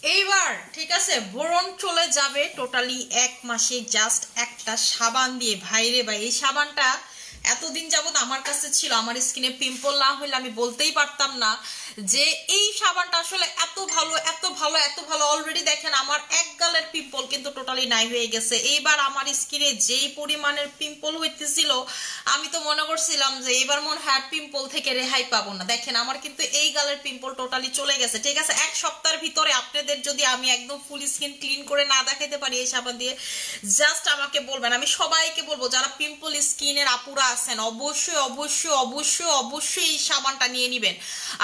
এইবার ঠিক আছে, ব্রণ চলে যাবে টোটালি 1 মাসে জাস্ট একটা সাবান দিয়ে। ভাইরে ভাই, এই সাবানটা এতদিন যাবত আমার কাছে ছিল, আমার স্কিনে পিম্পল না হলে আমি বলতেই পারতাম না যে এই সাবানটা আসলে এত ভালো, এত ভালো, এত ভালো। অলরেডি দেখেন আমার এক গালের পিম্পল কিন্তু টোটালি নাই হয়ে গেছে। এইবার আমার স্কিনে যেই পরিমাণের পিম্পল হইতেছিল, আমি তো মনে করছিলাম যে এবার মনে হয় পিম্পল থেকে রেহাই পাবো না। দেখেন আমার কিন্তু এই গালের পিম্পল টোটালি চলে গেছে। ঠিক আছে, 1 সপ্তাহের ভিতরে আপনাদের যদি আমি একদম ফুল স্কিন ক্লিন করে না দেখাইতে পারি এই সাবান দিয়ে, জাস্ট আমাকে বলবেন। আমি সবাইকে বলবো যারা পিম্পল স্কিনের আপুরা আছেন, অবশ্যই অবশ্যই অবশ্যই অবশ্যই এই সাবানটা নিয়ে নিবেন।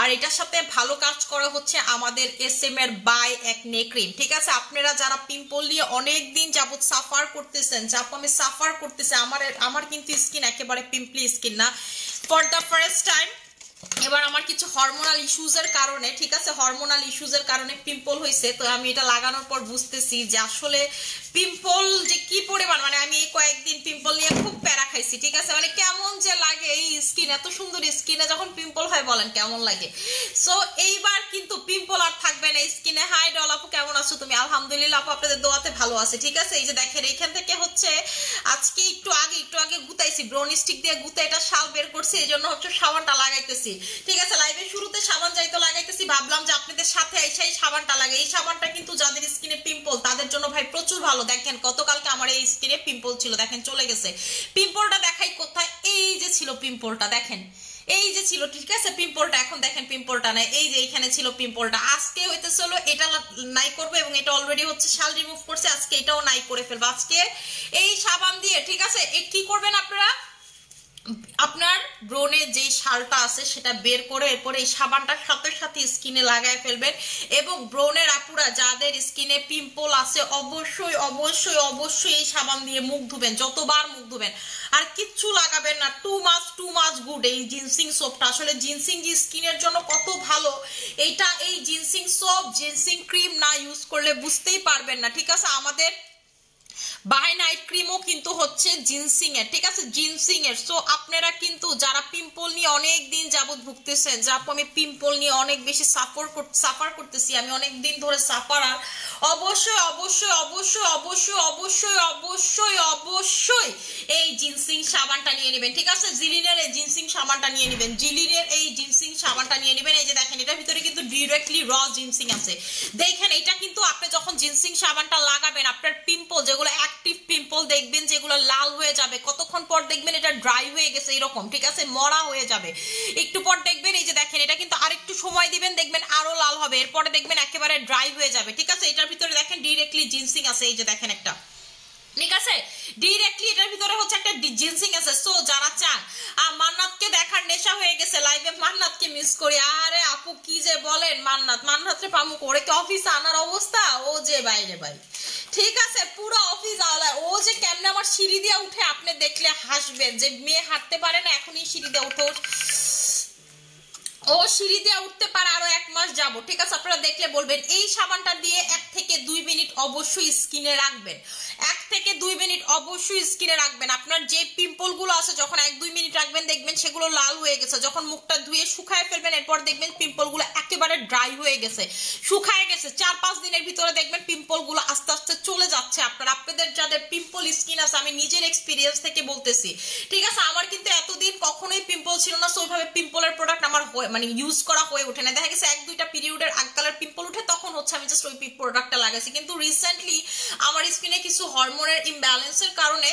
আর এটার সাথে ভালো কাজ করা হচ্ছে আমাদের SM এর বাই একনে ক্রিম। ঠিক আছে, আপনারা যারা পিম্পল নিয়ে অনেক দিন যাবত সাফার করতেছেন, যাপ আমি সাফার করতেছে, আমার কিন্তু স্কিন একেবারে পিম্পলি স্কিন না। ফর দ্য ফার্স্ট টাইম এবার আমার কিছু হরমোনাল ইস্যুজের কারণে, ঠিক আছে, হরমোনাল ইস্যুজের কারণে পিম্পল হয়েছে। তো আমি এটা লাগানোর পর বুঝতেছি যে আসলে পিম্পল যে কি পরিমাণ, মানে আমি এই কয়েকদিন পিম্পল নিয়ে খুব প্যারা খাইছি। ঠিক আছে, মানে কেমন যে লাগে এই স্কিন, এত সুন্দর স্কিনে যখন পিম্পল হয় বলেন কেমন লাগে। সো এইবার কিন্তু পিম্পল আর থাকবে না স্কিনে। হাই ডল আপু, কেমন আছো তুমি? আলহামদুলিল্লাহ আপু, আপনাদের দোয়াতে ভালো আছে। ঠিক আছে, এই যে দেখেন এইখান থেকে হচ্ছে আজকে একটু আগে গুতাইছি, ব্রোন স্টিক দিয়ে গুতে এটা শাল বের করছি, এই জন্য হচ্ছে সাবানটা লাগাইতেছি। ঠিক আছে, লাইভের শুরুতে সাবান যাইতো লাগাইতেছি, ভাবলাম যে আপনাদের সাথে এই সাবানটা লাগাই। এই সাবানটা কিন্তু যাদের স্কিনে পিম্পল তাদের জন্য ভাই প্রচুর ভালো। দেখেন গতকালকে আমার এই স্কিনে পিম্পল ছিল, দেখেন চলে গেছে। পিম্পলটা দেখাই কোথায়, এই যে ছিল পিম্পলটা, দেখেন এই যে ছিল। ঠিক আছে, পিম্পলটা এখন দেখেন পিম্পলটা নাই, এই যে এইখানে ছিল পিম্পলটা। আজকে হইতেছে হলো এটা নাই করবো, এবং এটা অলরেডি হচ্ছে শাল রিমুভ করছে, আজকে এটাও নাই করে ফেলবো আজকে এই সাবান দিয়ে। ঠিক আছে, কি করবেন আপনারা, আপনার ব্রণে যে শালটা আছে সেটা বের করে এরপরে এই সাবানটার সাথে সাথে স্কিনে লাগায় ফেলবেন। এবং ব্রণের আপুরা যাদের স্কিনে পিম্পল আছে অবশ্যই অবশ্যই অবশ্যই এই সাবান দিয়ে মুখ ধুবেন, যতবার মুখ ধুবেন। আর কিচ্ছু লাগাবেন না, টু মাচ গুড এই জিনসিং সোপটা। আসলে জিনসিং যে স্কিনের জন্য কত ভালো, এইটা এই জিনসিং সোপ, জিনসিং ক্রিম না ইউজ করলে বুঝতেই পারবেন না। ঠিক আছে, আমাদের বাই নাইট ক্রিমও কিন্তু হচ্ছে জিনসিং এর। ঠিক আছে, জিনসিং এর। সো আপনারা কিন্তু যারা পিম্পল নিয়ে অনেক দিন যাবত ভুগতেছেন, যে আপু আমি পিম্পল নিয়ে অনেক বেশি সাফার করতেছি, আমি অনেক দিন ধরে সাফার, অবশ্যই অবশ্যই অবশ্যই অবশ্যই অবশ্যই অবশ্যই অবশ্যই এই জিনসিং সাবানটা নিয়ে নেবেন। ঠিক আছে, জিলিনের এই জিনসিং সাবানটা নিয়ে নেবেন, জিলিনের এই জিনসিং সাবানটা নিয়ে নেবেন। এই যে দেখেন এটার ভিতরে কিন্তু ডিরেক্টলি র জিনসিং আছে। দেখেন এটা কিন্তু আপনি যখন জিনসিং সাবানটা লাগাবেন, আপনার পিম্পল যেগুলো অ্যাক্টিভ পিম্পল দেখবেন যেগুলো লাল হয়ে যাবে, কতক্ষণ পর দেখবেন এটা ড্রাই হয়ে গেছে এরকম, ঠিক আছে, মরা হয়ে যাবে। একটু পর দেখবেন এই যে দেখেন এটা কিন্তু আরেকটু সময় দিবেন, দেখবেন আরো লাল হবে, এরপরে দেখবেন একেবারে ড্রাই হয়ে যাবে। ঠিক আছে, এটার ভিতরে দেখেন ডিরেক্টলি জিনসিং আছে, এই যে দেখেন একটা, ঠিক আছে, ডিরেক্টলি এটার ভিতরে হচ্ছে একটা জিনসিং আছে। সো যারা চান, মান্নাতকে দেখার নেশা হয়ে গেছে লাইভে, মান্নাতকে মিস করি। আরে আপু কি যে বলেন, মান্নাতরে পামু করে কি অফিসে আনার অবস্থা, ও যে বাইরে বাই। ঠিক আছে, পুরো অফিস আওলা, ও যে কেমনে আমার সিঁড়ি দিয়ে উঠে আপনি দেখলে হাসবেন, যে মেয়ে হাঁটতে পারে না এখনই সিঁড়ি দিয়ে উঠে, ও সিঁড়ি দিয়ে উঠতে পারে আরো 1 মাস যাবো। ঠিক আছে, আপনারা দেখলে বলবেন। এই সাবানটা দিয়ে 1 থেকে 2 মিনিট অবশ্যই স্কিনে রাখবেন, 1 থেকে 2 মিনিট অবশ্যই স্কিনে রাখবেন। আপনার যে পিম্পল গুলো আছে যখন 1-2 মিনিট রাখবেন দেখবেন সেগুলো লাল হয়ে গেছে, যখন মুখটা ধুয়ে শুকায় ফেলবেন এরপর দেখবেন পিম্পল গুলো একেবারে ড্রাই হয়ে গেছে, শুকায় গেছে। 4-5 দিনের ভিতরে দেখবেন পিম্পল গুলো আস্তে আস্তে চলে যাচ্ছে। আপনাদের যাদের পিম্পল স্কিন আছে, আমি নিজের এক্সপিরিয়েন্স থেকে বলতেছি। ঠিক আছে, আমার কিন্তু এতদিন কখনোই পিম্পল ছিল না, সো ওইভাবে পিম্পলের প্রোডাক্ট আমার মানে ইউজ করা হয়ে ওঠে না। দেখা গেছে 1-2টা পিরিয়ডের আগকালের পিম্পল উঠে তখন হচ্ছে আমি জাস্ট ওই প্রোডাক্টটা লাগাইছি। কিন্তু রিসেন্টলি আমার স্কিনে কিছু হরমোনের ইমব্যালেন্সের কারণে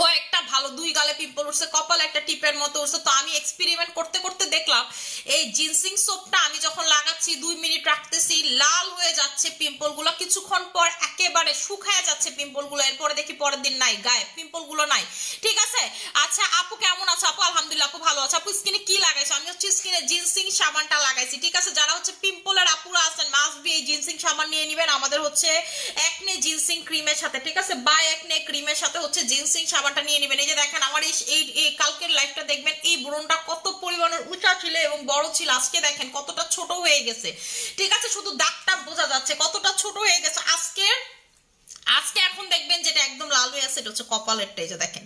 কয়েকটা ভালো 2 গালে পিম্পল উঠছে, কপাল একটা টিপের মতো উঠছে। তো আমি এক্সপেরিমেন্ট করতে করতে দেখলাম এই জিনসিং সোপটা আমি যখন লাগাচ্ছি 2 মিনিট রাখতেছি, লাল হয়ে যাচ্ছে পিম্পল গুলো, কিছুক্ষণ পর একেবারে শুকায় যাচ্ছে পিম্পল গুলো, এরপরে দেখি পরের দিন নাই, গায়ে পিম্পল গুলো নাই। ঠিক আছে, আচ্ছা আপু কেমন আছো? আপু আলহামদুলিল্লাহ আপু ভালো আছে। আপু স্কিনে কি লাগাইছো? আমি হচ্ছে স্কিনে জিনসিং সাবানটা লাগাইছি। ঠিক আছে, যারা হচ্ছে পিম্পলের আপুরা আছেন মাস্ট বি এই জিনসিং সাবান নিয়ে নেবেন আমাদের হচ্ছে একনে জিনসিং ক্রিমের সাথে। ঠিক আছে, বাই একনে ক্রিমের সাথে হচ্ছে জিনসিং সাবানটা নিয়ে নেবেন। এই যে দেখেন আমার এই কালকের লাইফটা দেখবেন, এই ব্রণটা কত পরিমাণের উঁচা ছিল এবং বড় ছিল, আজকে দেখেন কতটা ছোট হয়ে গেছে। ঠিক আছে, শুধু দাগটা বোঝা যাচ্ছে কতটা ছোট হয়ে গেছে। আজকে আজকে এখন দেখবেন যেটা একদম লাল হয়ে আছে, এটা হচ্ছে কপালেরটা। এই যে দেখেন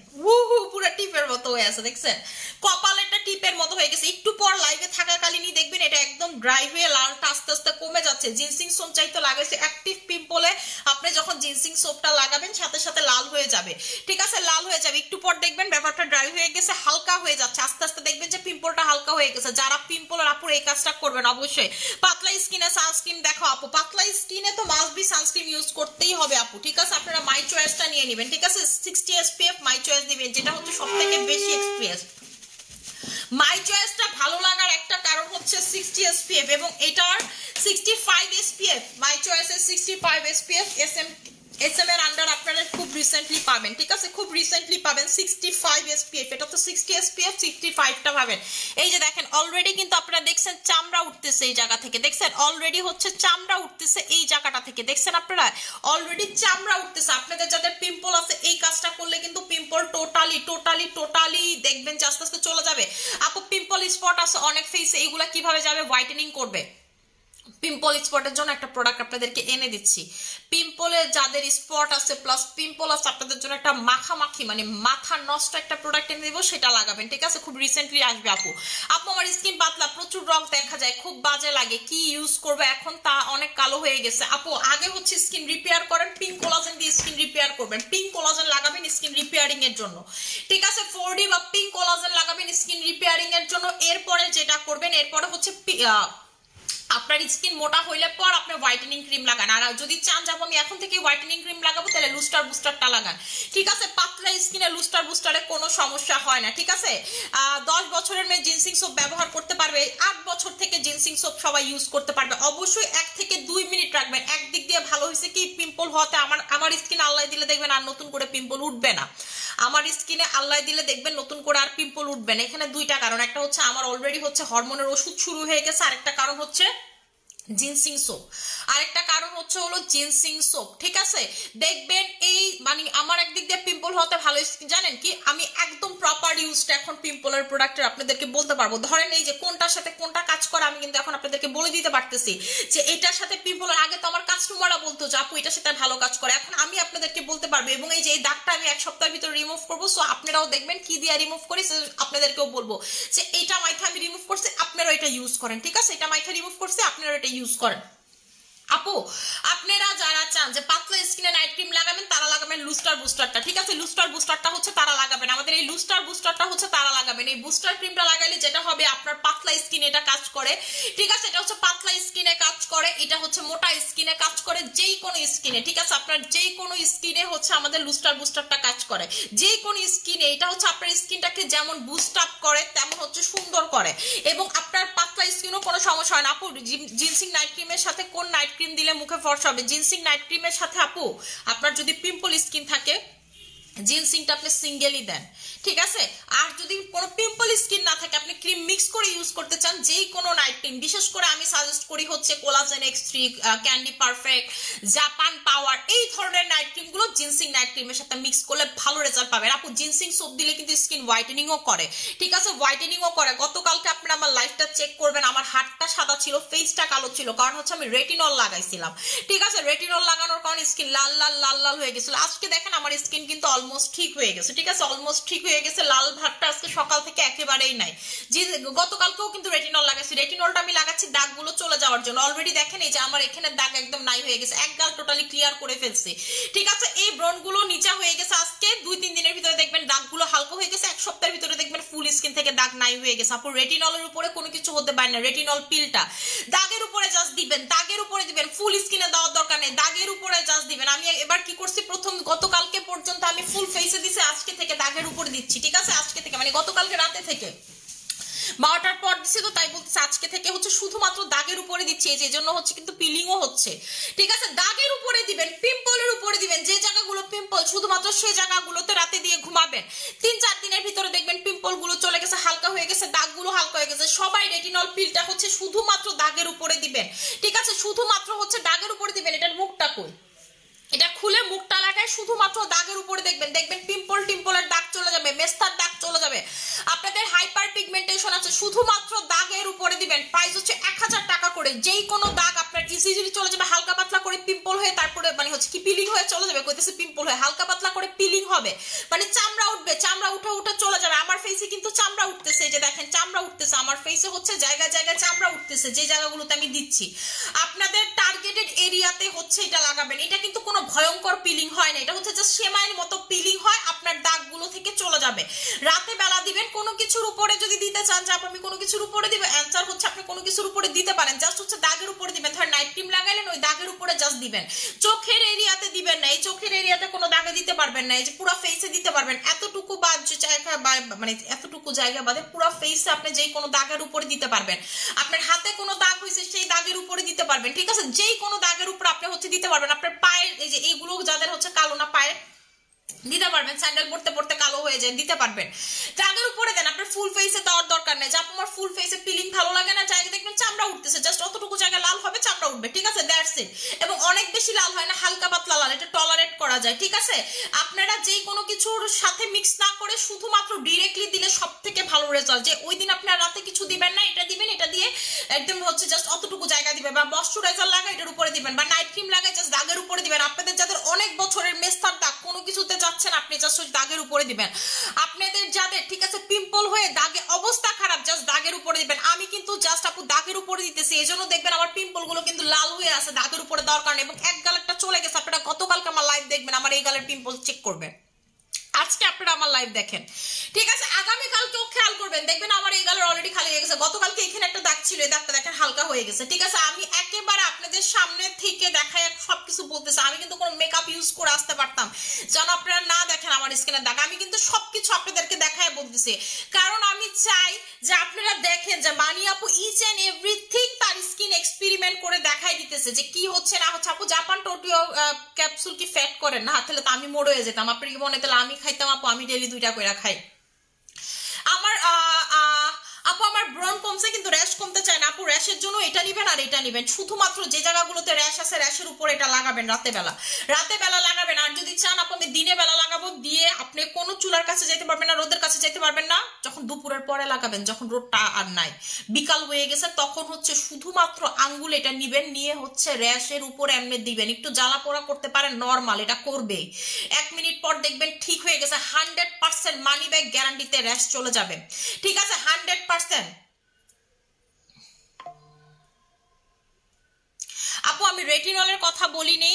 পুরো টিপের মতো হয়ে আছে, দেখছেন কপালেরটা টিপের মতো হয়ে গেছে। একটু পর লাইভে থাকাকালীনই দেখবেন এটা একদম ড্রাই হয়ে লালটা আস্তে আস্তে কমে যাচ্ছে। জিনসিং সোপ চাইতে লাগাইছে অ্যাক্টিভ পিম্পলে, আপনি যখন জিনসিং সোপটা লাগাবেন সাথে সাথে লাল হয়ে যাবে, ঠিক আছে, লাল হয়ে যাবে। একটু পর দেখবেন ব্যাপারটা ড্রাই হয়ে গেছে, হালকা হয়ে যাচ্ছে আস্তে আস্তে, দেখবেন যে পিম্পলটা হালকা হয়ে গেছে। যারা পিম্পলের আপুর এই কাজটা করবেন অবশ্যই। পাতলা স্কিনে সানস্ক্রিন দেখো আপু, পাতলা স্কিনে তো মাস্ট বি সানস্ক্রিন ইউজ করতেই হবে আপু, ঠিক আছে। আপনারা মাই চয়েসটা নিয়ে নেবেন, ঠিক আছে, 60 SPF মাই চয়েস নেবেন, যেটা হচ্ছে সবথেকে বেশি এক্সপিরিয়েন্স। মাই চয়েসটা ভালো লাগার একটা কারণ হচ্ছে 60 SPF এবং এটার 65 SPF। মাই চয়েসের 65 SPF SM এর আন্ডার আপনারা খুব রিসেন্টলি পাবেন, ঠিক আছে, খুব রিসেন্টলি পাবেন 65 SPF। এটা তো 60 SPF, 65টা পাবেন। এই যে দেখেন অলরেডি কিন্তু আপনারা দেখছেন চামড়া উঠতেছে এই জায়গা থেকে, দেখছেন অলরেডি হচ্ছে চামড়া উঠতেছে এই জায়গাটা থেকে, দেখছেন আপনারা অলরেডি চামড়া উঠতেছে। আপনাদের যাদের পিম্পল আছে এই কাজটা করলে কিন্তু পিম্পল টোটালি দেখবেন যে আস্তে আস্তে চলে যাবে। আপু পিম্পল স্পট আছে অনেক ফেসে, এইগুলা কিভাবে যাবে? হোয়াইটেনিং করবে। পিম্পল স্পটের জন্য একটা প্রোডাক্ট আপনাদেরকে এনে দিচ্ছি। পিম্পলের যাদের স্পট আছে প্লাস পিম্পল আছে আপনাদের জন্য একটা মাখামাখি মানে মাথা নষ্ট একটা প্রোডাক্ট এনে দিব, সেটা লাগাবেন, ঠিক আছে, খুব রিসেন্টলি আসবে। আপু আমার স্কিন পাতলা, প্রচুর রং দেখা যায়, খুব বাজে লাগে, কি ইউজ করবো এখন, তা অনেক কালো হয়ে গেছে। আপু আগে হচ্ছে স্কিন রিপেয়ার করেন, পিঙ্ক কোলাজেন দিয়ে স্কিন রিপেয়ার করবেন, পিঙ্ক কোলাজেন লাগাবেন স্কিন রিপেয়ারিং এর জন্য, ঠিক আছে, 4D বা পিঙ্ক কোলাজেন লাগাবেন স্কিন রিপেয়ারিং এর জন্য। এরপরে যেটা করবেন, এরপরে হচ্ছে আপনার স্কিন মোটা হইলে পর আপনি হোয়াইটেনিং ক্রিম লাগান। আর যদি চান যাবো আমি এখন থেকে হোয়াইটেনিং ক্রিম লাগাবো, তাহলে লুস্টার বুস্টারটা লাগান, ঠিক আছে। পাতলা স্কিনে লুস্টার বুস্টারে কোনো সমস্যা হয় না, ঠিক আছে। 10 বছরের মেয়ে জিনসিং সোপ ব্যবহার করতে পারবে, 8 বছর থেকে জিনসিং সোপ সবাই ইউজ করতে পারবে। অবশ্যই 1 থেকে 2 মিনিট রাখবেন। একদিক দিয়ে ভালো হয়েছে কি, পিম্পল হওয়াতে আমার স্কিন আল্লাহ দিলে দেখবেন আর নতুন করে পিম্পল উঠবে না। আমার স্কিনে আল্লাহ দিলে দেখবেন নতুন করে আর পিম্পল উঠবে না। এখানে দুইটা কারণ, একটা হচ্ছে আমার অলরেডি হচ্ছে হরমোনের ওষুধ শুরু হয়ে গেছে, আরেকটা কারণ হচ্ছে জিনসিং সোপ, আরেকটা কারণ হচ্ছে হলো জিনসিং সোপ, ঠিক আছে। দেখবেন এই মানে আমার একদিক দিয়ে পিম্পল হতে ভালো, জানেন কি, আমি একদম প্রপার ইউজটা এখন পিম্পলের প্রোডাক্টের আপনাদেরকে বলতে পারবো। ধরেন এই যে কোনটার সাথে কোনটা কাজ করে আমি কিন্তু এখন আপনাদেরকে বলে দিতে পারতেছি যে এটার সাথে পিম্পলের, আগে তো আমার কাস্টমাররা বলতো যে আপু এটার সাথে ভালো কাজ করে, এখন আমি আপনাদেরকে বলতে পারবো। এবং এই যে এই দাগটা আমি 1 সপ্তাহের ভিতরে রিমুভ করবো, সো আপনারাও দেখবেন কি দিয়ে রিমুভ করি, আপনাদেরকেও বলবো যে এইটা মাইথা আমি রিমুভ করছি, আপনারাও এটা ইউজ করেন, ঠিক আছে, এটা মাইথা রিমুভ করছি, আপনারা এটা ইউজ করেন। আপু আপনারা যারা চান যে পাতলা স্কিনে নাইট ক্রিম লাগাবেন তারা লাগাবেন লুস্টার বুস্টারটা, ঠিক আছে, লুস্টার বুস্টারটা হচ্ছে তারা লাগাবেন, আমাদের এই লুস্টার বুস্টারটা হচ্ছে তারা লাগাবেন। এই বুস্টার ক্রিমটা লাগাইলে যেটা হবে আপনার পাতলা স্কিনে এটা কাজ করে, ঠিক আছে, এটা হচ্ছে পাতলা স্কিনে কাজ করে, এটা হচ্ছে মোটা স্কিনে কাজ করে, যেই কোনো স্কিনে, ঠিক আছে, আপনার যেই কোনো স্কিনে হচ্ছে আমাদের লুস্টার বুস্টারটা কাজ করে, যেই কোনো স্কিনে। এটা হচ্ছে আপনার স্কিনটাকে যেমন বুস্ট আপ করে তেমন হচ্ছে সুন্দর করে, এবং আপনার পাতলা স্কিনও কোনো সমস্যা হয় না। আপু জিনসিং নাইট ক্রিমের সাথে কোন নাইট ক্রিম দিলে মুখে ফর্সা হবে? জিনসিং নাইট ক্রিমের সাথে আপু আপনার যদি পিম্পল স্কিন থাকে জিনসিংটা আপনি সিঙ্গেলই দেন, ঠিক আছে। আর যদি কোনো পিম্পল স্কিন না থাকে আপনি ক্রিম মিক্স করে ইউজ করতে চান, যেই কোনো নাইট ক্রিম, বিশেষ করে আমি সাজেস্ট করি হচ্ছে collagen X3, candy perfect, Japan power, এই ধরনের নাইট ক্রিমগুলো জিনসিং নাইট ক্রিমের সাথে মিক্স করলে ভালো রেজাল্ট পাবেন। আপু জিনসিং সোপ দিলে কিন্তু স্কিন হোয়াইটেনিংও করে, ঠিক আছে, হোয়াইটেনিংও করে। গতকালকে আপনারা আমার লাইফটা চেক করবেন, আমার হাতটা সাদা ছিল, ফেসটা কালো ছিল, কারণ হচ্ছে আমি রেটিনল লাগাইছিলাম, ঠিক আছে, রেটিনল লাগানোর কারণে স্কিন লাল লাল লাল লাল হয়ে গেছিল। আজকে দেখেন আমার স্কিন কিন্তু অলমোস্ট ঠিক হয়ে গেছে, ঠিক আছে, অলমোস্ট ঠিক হয়ে গেছে, লাল ভাবটা আজকে সকাল থেকে একেবারেই নাই। যে গতকালকেও কিন্তু রেটিনল লাগাইছি, রেটিনলটা আমি লাগাচ্ছি দাগগুলো চলে যাওয়ার জন্য। অলরেডি দেখেন এই যে আমার এখানে দাগ একদম নাই হয়ে গেছে, এক গাল টোটালি ক্লিয়ার করে ফেলছি, ঠিক আছে। এই ব্রণগুলো নিচা হয়ে গেছে, আজকে 2-3 দিনের ভিতরে দেখবেন দাগগুলো হালকা হয়ে গেছে, 1 সপ্তাহের ভিতরে দেখবেন ফুল স্কিন থেকে দাগ নাই হয়ে গেছে। আপু রেটিনলের উপরে কোনো কিছু হতে পারে না, রেটিনল পিলটা দাগের উপরে জাস্ট দিবেন, দাগের উপরে দিবেন, ফুল স্কিনে দেওয়ার দরকার নেই, দাগের উপরে জাস্ট দিবেন। আমি এবার কি করছি, প্রথম গতকালকে পর্যন্ত আমি ফুল ফেসে দিছি, আজকে থেকে দাগের উপরে দিচ্ছি, ঠিক আছে, আজকে থেকে মানে গতকালকে রাতে থেকে 12টার পর দিচ্ছি, তো তাই বলতেছি আজকে থেকে হচ্ছে শুধুমাত্র দাগের উপরে দিচ্ছি, এই জন্য হচ্ছে কিন্তু পিলিংও হচ্ছে, ঠিক আছে। দাগের উপরে দিবেন, পিম্পলের উপরে দিবেন, যে জায়গাগুলো পিম্পল শুধুমাত্র সেই জায়গাগুলোতে রাতে দিয়ে ঘুমাবেন। 3-4 দিনের ভিতরে দেখবেন পিম্পল গুলো চলে গেছে, হালকা হয়ে গেছে, দাগগুলো হালকা হয়ে গেছে। সবাই রেটিনল পিলটা হচ্ছে শুধুমাত্র দাগের উপরে দিবেন, ঠিক আছে, শুধুমাত্র হচ্ছে দাগের উপরে দিবেন। এটার মুখটা কই, এটা খুলে মুখটা লাগায় শুধুমাত্র দাগের উপরে দেখবেন, দেখবেন পিম্পল টিম্পলের দাগ চলে যাবে, মেস্তার দাগ চলে যাবে। আপনাদের হাইপার পিগমেন্টেশন আছে, শুধুমাত্র দাগের উপরে দিবেন। প্রাইস হচ্ছে 1000 টাকা করে। যেই কোনো দাগ আপনার ইজিলি চলে যাবে, হালকা পাতলা করে পিম্পল হয়ে তারপরে মানে হচ্ছে কি পিলিং হয়ে চলে যাবে, কইতেছে পিম্পল হয়ে হালকা পাতলা করে পিলিং হবে, মানে চামড়া উঠবে, চামড়া উঠে উঠে চলে যাবে। আমার ফেসে কিন্তু চামড়া উঠতেছে, এই যে দেখেন চামড়া উঠতেছে আমার ফেসে, হচ্ছে জায়গায় জায়গায় চামড়া উঠতেছে যে জায়গাগুলোতে আমি দিচ্ছি। আপনাদের টার্গেটেড এরিয়াতে হচ্ছে এটা লাগাবেন। এটা কিন্তু কোনো ভয়ঙ্কর পিলিং হয় না, এটা হচ্ছে জাস্ট সেমাইয়ের মতো পিলিং হয়, আপনার দাগগুলো থেকে চলে যাবে। রাতে বেলা দিবেন। কোনো কিছুর উপরে যদি দিতে চান যে আমি কোনো কিছুর উপরে দিব, অ্যান্সার হচ্ছে আপনি কোনো কিছুর উপরে দিতে পারেন, জাস্ট হচ্ছে দাগের উপরে দিবেন। ধর নাইট ক্রিম লাগাইলেন, ওই দাগের উপরে জাস্ট দিবেন। চোখের এরিয়াতে দিবেন না, এই চোখের এরিয়াতে কোনো দাগে দিতে পারবেন না, এই যে পুরো ফেসে দিতে পারবেন। এতটুকু জায়গা মানে এতটুকু জায়গা বাদে পুরো ফেসে আপনি যেই কোনো দাগের উপরে দিতে পারবেন। আপনার হাতে কোনো দাগ হয়েছে সেই দাগের উপরে দিতে পারবেন, ঠিক আছে? যেই কোনো দাগের উপরে আপনি হচ্ছে দিতে পারবেন। আপনার পায়ের এই যে এইগুলো যাদের হচ্ছে কালো না পায়ের দিতে পারবেন, স্যান্ডেল পড়তে পড়তে কালো হয়ে যায়, দিতে পারবেন। দাগের উপরে দেন, আপনার ফুল ফেসে দেওয়ার দরকার নেই। যে আমার ফুল ফেসে পিলিং ভালো লাগে না, জায়গা দেখবেন চামড়া উঠতেছে, জাস্ট অতটুকু জায়গা লাল হবে, চামড়া উঠবে, ঠিক আছে? That's it. এবং অনেক বেশি লাল হয় না, হালকা পাতলা লাল, এটা টলারেট করা যায়, ঠিক আছে? আপনারা যেই কোনো কিছুর সাথে মিক্স না করে শুধুমাত্র ডিরেক্টলি দিলে সব থেকে ভালো রেজাল্ট। যে ওই দিন আপনার রাতে কিছু দিবেন না, এটা দিবেন, এটা দিয়ে একদম হচ্ছে জাস্ট অতটুকু জায়গা দিবেন, বা ময়শ্চারাইজার লাগায় এটার উপরে দিবেন, বা নাইট ক্রিম লাগায় জাস্ট দাগের উপরে দিবেন। আপনাদের যাদের অনেক বছরের মেস্তার দাগ, কোনো কিছুতে যাচ্ছেন আপনি জাস্ট দাগের উপরে দিবেন। আপনাদের যাদের ঠিক আছে পিম্পল হয়ে দাগে অবস্থা খারাপ, জাস্ট দাগের উপরে দিবেন। আমি কিন্তু জাস্ট আপু দাগের উপরে দিতেছি, এজন্য দেখবেন আমার পিম্পল গুলো কিন্তু লাল হয়ে আছে দাগের উপরে দেওয়ার কারণে। এবং এক গালেরটা চলে গেছে, আপনারা গতকালকে আমার লাইভ দেখবেন, আমার এই গালের পিম্পল চেক করবেন। আজকে আপনারা আমার লাইভ দেখেন, ঠিক আছে? আগামীকালকেও খেয়াল করবেন, দেখবেন আমার এই গালের অলরেডি খালি হয়ে গেছে। গতকালকে এখানে একটা দাগ ছিল, এই দাগটা দেখেন হালকা হয়ে গেছে, ঠিক আছে? আমি একেবারে আপনাদের সামনে থেকে দেখায় সবকিছু বলতেছি। আমি কিন্তু কোনো মেকআপ ইউজ করে আসতে পারতাম যেন আপনারা না দেখেন আমার স্কিনের দাগ। আমি কিন্তু সবকিছু আপনাদেরকে দেখায় বলতেছি, কারণ আমি চাই যে আপনারা দেখেন যে মানি আপু ইচ এন্ড এভরিথিং তার স্কিন এক্সপেরিমেন্ট করে দেখাই দিতেছে যে কি হচ্ছে না হচ্ছে। আপু জাপান টোটিও ক্যাপসুল কি ফ্যাট করেন না? তাহলে তো আমি মরে হয়ে যেতাম। আপনার কি মনে তাহলে আমি খাইতাম? আপু আমি ডেইলি 2টা করে খাই। আমার আপু আমার ব্রণ কমছে কিন্তু র্যাশ কমতে চায় না। আপু র্যাশের জন্য এটা নিবেন আর এটা নিবেন। শুধুমাত্র যে জায়গাগুলোতে র্যাশ আছে র্যাশের উপর এটা লাগাবেন রাতে বেলা লাগাবেন। আর যদি চান আপু আমি দিনে বেলা লাগাবো, দিয়ে আপনি কোনো চুলার কাছে যেতে পারবেন না, রোদের কাছে যেতে পারবেন না। যখন দুপুরের পরে লাগাবেন, যখন রোদটা আর নাই, বিকাল হয়ে গেছে, তখন হচ্ছে শুধুমাত্র আঙ্গুল এটা নিবেন, নিয়ে হচ্ছে র্যাশের উপর এমনি দিবেন। একটু জ্বালা পোড়া করতে পারেন, নর্মাল, এটা করবে। 1 মিনিট পর দেখবেন ঠিক হয়ে গেছে। 100% মানি ব্যাগ গ্যারান্টিতে র্যাশ চলে যাবে, ঠিক আছে? 100%। আপু আমি রেটিনলের কথা বলিনি,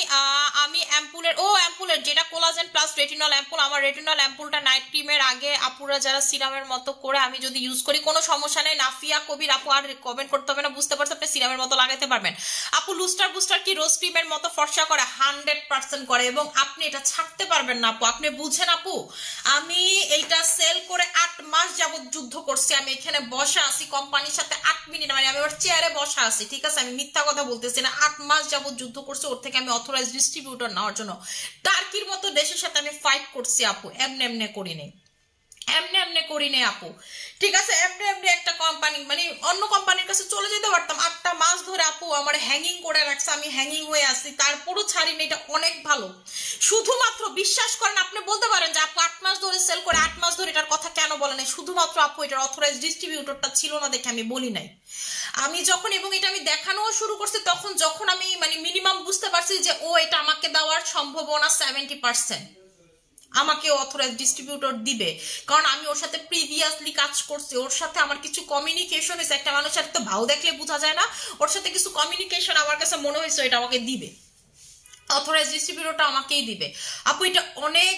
আমি অ্যাম্পুলের যেটা কোলাজেন প্লাস রেটিনল অ্যাম্পুল, আমার রেটিনল অ্যাম্পুলটা নাইট ক্রিমের আগে আপুরা যারা সিরামের মতো করে আমি যদি ইউজ করি কোনো সমস্যা নেই। নাফিয়া কবির আপু আর কমেন্ট করতে হবে না, বুঝতে পারছো, আপনি সিরামের মতো লাগাতে পারবেন। আপু বুস্টার কি রোজ ক্রিমের মতো ফর্সা করে? 100% করে, এবং আপনি এটা ছাড়তে পারবেন না আপু। আপনি বুঝেন আপু, আমি এইটা সেল করে 8 মাস যাবত যুদ্ধ করছি। আমি এখানে বসা আছি কোম্পানির সাথে 8 মিনিট, মানে আমি ওর চেয়ারে বসা আছি, ঠিক আছে? আমি মিথ্যা কথা বলতেছি না। 8 মাস যাবত যুদ্ধ করছি ওর থেকে আমি অথরাইজ ডিস্ট্রিবিউটর নেওয়ার জন্য। টার্কির মতো দেশের সাথে আমি ফাইট করছি আপু, এমনি করি নেই আপু, ঠিক আছে? এমনি একটা কোম্পানি মানে অন্য কোম্পানির কাছে চলে যেতে পারতাম। 8টা মাস ধরে আপু আমার হ্যাঙ্গিং করে রাখছে, আমি হ্যাঙ্গিং হয়ে আসছি, তারপরও ছাড়িনি। এটা অনেক ভালো, শুধুমাত্র বিশ্বাস করেন। আপনি বলতে পারেন যে আপু 8 মাস ধরে সেল করে 8 মাস ধরে এটার কথা কেন বলে নাই? শুধুমাত্র আপু এটার অথরাইজ ডিস্ট্রিবিউটরটা ছিল না দেখে আমি বলি নাই। আমি যখন এবং এটা আমি দেখানোও শুরু করছি, তখন যখন আমি মানে মিনিমাম বুঝতে পারছি যে ও এটা আমাকে দেওয়ার সম্ভাবনা 70%, আমাকে অথরাইজ ডিস্ট্রিবিউটর দিবে, কারণ আমি ওর সাথে প্রিভিয়াসলি কাজ করছি, ওর সাথে আমার কিছু কমিউনিকেশন হয়েছে। একটা মানুষের সাথে তো ভাও দেখলে বোঝা যায় না, ওর সাথে কিছু কমিউনিকেশন আমার কাছে মনে হয়েছে এটা আমাকে দিবে, অথরাইজ ডিস্ট্রিবিউটরটা আমাকেই দিবে। আপু এটা অনেক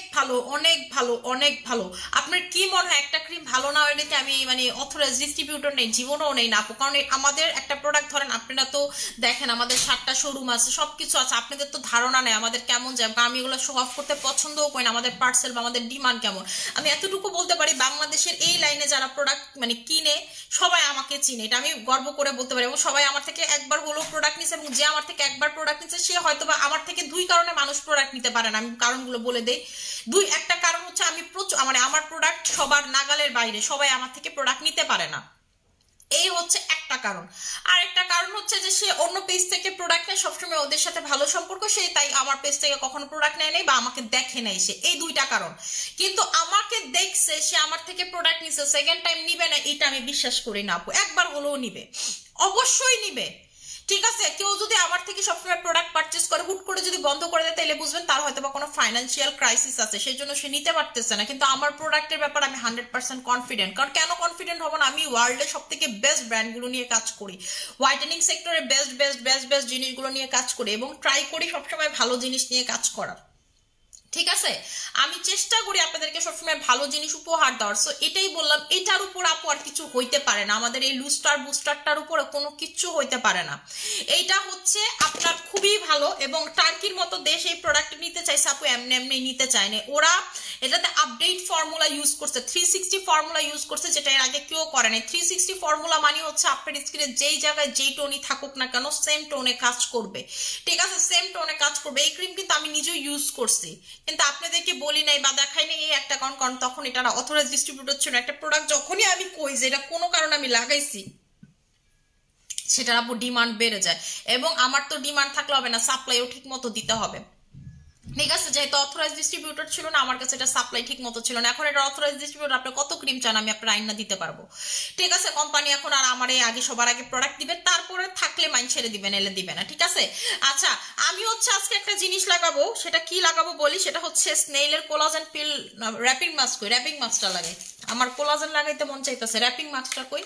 ভালো। আপনার কি মনে হয় একটা ক্রিম ভালো না হলে আমি মানে অথরাইজ ডিস্ট্রিবিউটর নেই? জীবনেও নেই না আপু, কারণ আমাদের একটা প্রোডাক্ট ধরেন, আপনারা তো দেখেন আমাদের 7টা শোরুম আছে, সবকিছু আছে, আপনাদের তো ধারণা নেই আমাদের কেমন যায়। আমি এগুলো শো অফ করতে পছন্দও করি না, আমাদের পার্সেল বা আমাদের ডিমান্ড কেমন। আমি এতটুকু বলতে পারি, বাংলাদেশের এই লাইনে যারা প্রোডাক্ট মানে কিনে সবাই আমাকে চিনে, এটা আমি গর্ব করে বলতে পারি। এবং সবাই আমার থেকে একবার হলেও প্রোডাক্ট নিচ্ছে, এবং যে আমার থেকে একবার প্রোডাক্ট নিচ্ছে সে হয়তো বা আমার থেকে 2 কারণে মানুষ প্রোডাক্ট নিতে পারে না। আমি কারণগুলো বলে দেই। একটা কারণ হচ্ছে আমি মানে আমার প্রোডাক্ট সবার নাগালের বাইরে, সবাই আমার থেকে প্রোডাক্ট নিতে পারে না। এই হচ্ছে একটা কারণ। আর একটা কারণ হচ্ছে যে সে অন্য পেজ থেকে প্রোডাক্ট নেয়, সবসময় ওদের সাথে ভালো সম্পর্ক, সে তাই আমার পেজ থেকে কখনো প্রোডাক্ট নেয় নাই বা আমাকে দেখে নাই সে, এই দুইটা কারণ। কিন্তু আমাকে দেখছে, সে আমার থেকে প্রোডাক্ট নিছে, সেকেন্ড টাইম নিবে না এটা আমি বিশ্বাস করি না আপু। একবার হলেও নিবে, অবশ্যই নিবে, ঠিক আছে? কেউ যদি আমার থেকে সবসময় প্রোডাক্ট পারচেস করে হুট করে যদি বন্ধ করে দেয় তাহলে বুঝবেন তার হয়তো বা কোনো ফাইন্যান্সিয়াল ক্রাইসিস আছে, সেই জন্য সে নিতে পারতেছে না। কিন্তু আমার প্রোডাক্টের ব্যাপারে আমি 100% কনফিডেন্ট। কারণ কেন কনফিডেন্ট হবো না? আমি ওয়ার্ল্ডের সব থেকে বেস্ট ব্র্যান্ডগুলো নিয়ে কাজ করি, হোয়াইটেনিং সেক্টরে বেস্ট বেস্ট বেস্ট বেস্ট জিনিসগুলো নিয়ে কাজ করি এবং ট্রাই করি সবসময় ভালো জিনিস নিয়ে কাজ করার, ঠিক আছে? আমি চেষ্টা করি আপনাদেরকে সবসময় ভালো জিনিস উপহার দেওয়ার। সো এটাই বললাম, এটার উপর আপু আর কিছু হইতে পারে না, আমাদের এই লুস্টার বুস্টারটার উপরে কোনো কিছু হইতে পারে না। এইটা হচ্ছে আপনার খুবই ভালো, এবং টার্কির মতো দেশ এই প্রোডাক্ট নিতে চাইছে আপু, এমনি এমনি নিতে চায় না ওরা। এটাতে আপডেট ফর্মুলা ইউজ করছে, 360 ফর্মুলা ইউজ করছে, যেটা এর আগে কেউ করে নাই। 360 ফর্মুলা মানে হচ্ছে আপনার স্ক্রিনে যেই জায়গায় যেই টোনই থাকুক না কেন সেম টোনে কাজ করবে, ঠিক আছে? সেম টোনে কাজ করবে। এই ক্রিম কিন্তু আমি নিজেও ইউজ করছি, কিন্তু আপনাদেরকে বলি নাই বা দেখাই নাই এই একটা কারণ, কারণ তখন এটা অথরাইজ ডিস্ট্রিবিউটর ছিল। একটা প্রোডাক্ট যখনই আমি কই যে এটা কোনো কারণে আমি লাগাইছি, সেটার আপু ডিমান্ড বেড়ে যায়, এবং আমার তো ডিমান্ড থাকলে হবে না, সাপ্লাইও ঠিক মতো দিতে হবে, ঠিক আছে? যেহেতু অথরাইজ ডিস্ট্রিবিউটর ছিল না আমার কাছে, এটা সাপ্লাই ঠিক মতো ছিল না। এখন এটা অথরাইজ ডিস্ট্রিবিউটর, আপনি কত ক্রিম চান আমি আপনার আইনা দিতে পারবো, ঠিক আছে? কোম্পানি এখন আর আমার এই আগে সবার আগে প্রোডাক্ট দিবে, তারপরে থাকলে মাইন্ড ছেড়ে দিবেন, এলে দিবে না, ঠিক আছে? আচ্ছা, আমি হচ্ছে আজকে একটা জিনিস লাগাবো, সেটা কি লাগাবো বলি, সেটা হচ্ছে স্নেইলের কোলাজেন পিল র্যাপিং মাস্ক। কই র্যাপিং মাস্কটা লাগে? আমার কোলাজেন লাগাইতে মন চাইতেছে, র্যাপিং মাস্কটা কই?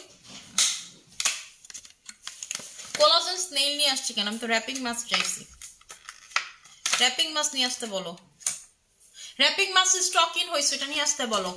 কোলাজেন স্নেইল নিয়ে আসছি কেন? আমি তো র্যাপিং মাস্ক চাইছি। র্যাপিং মাস্ক নিয়ে আসতে বলো, র্যাপিং মাস্ক স্টক ইন হয়েছে, এটা নিয়ে আসতে বলো।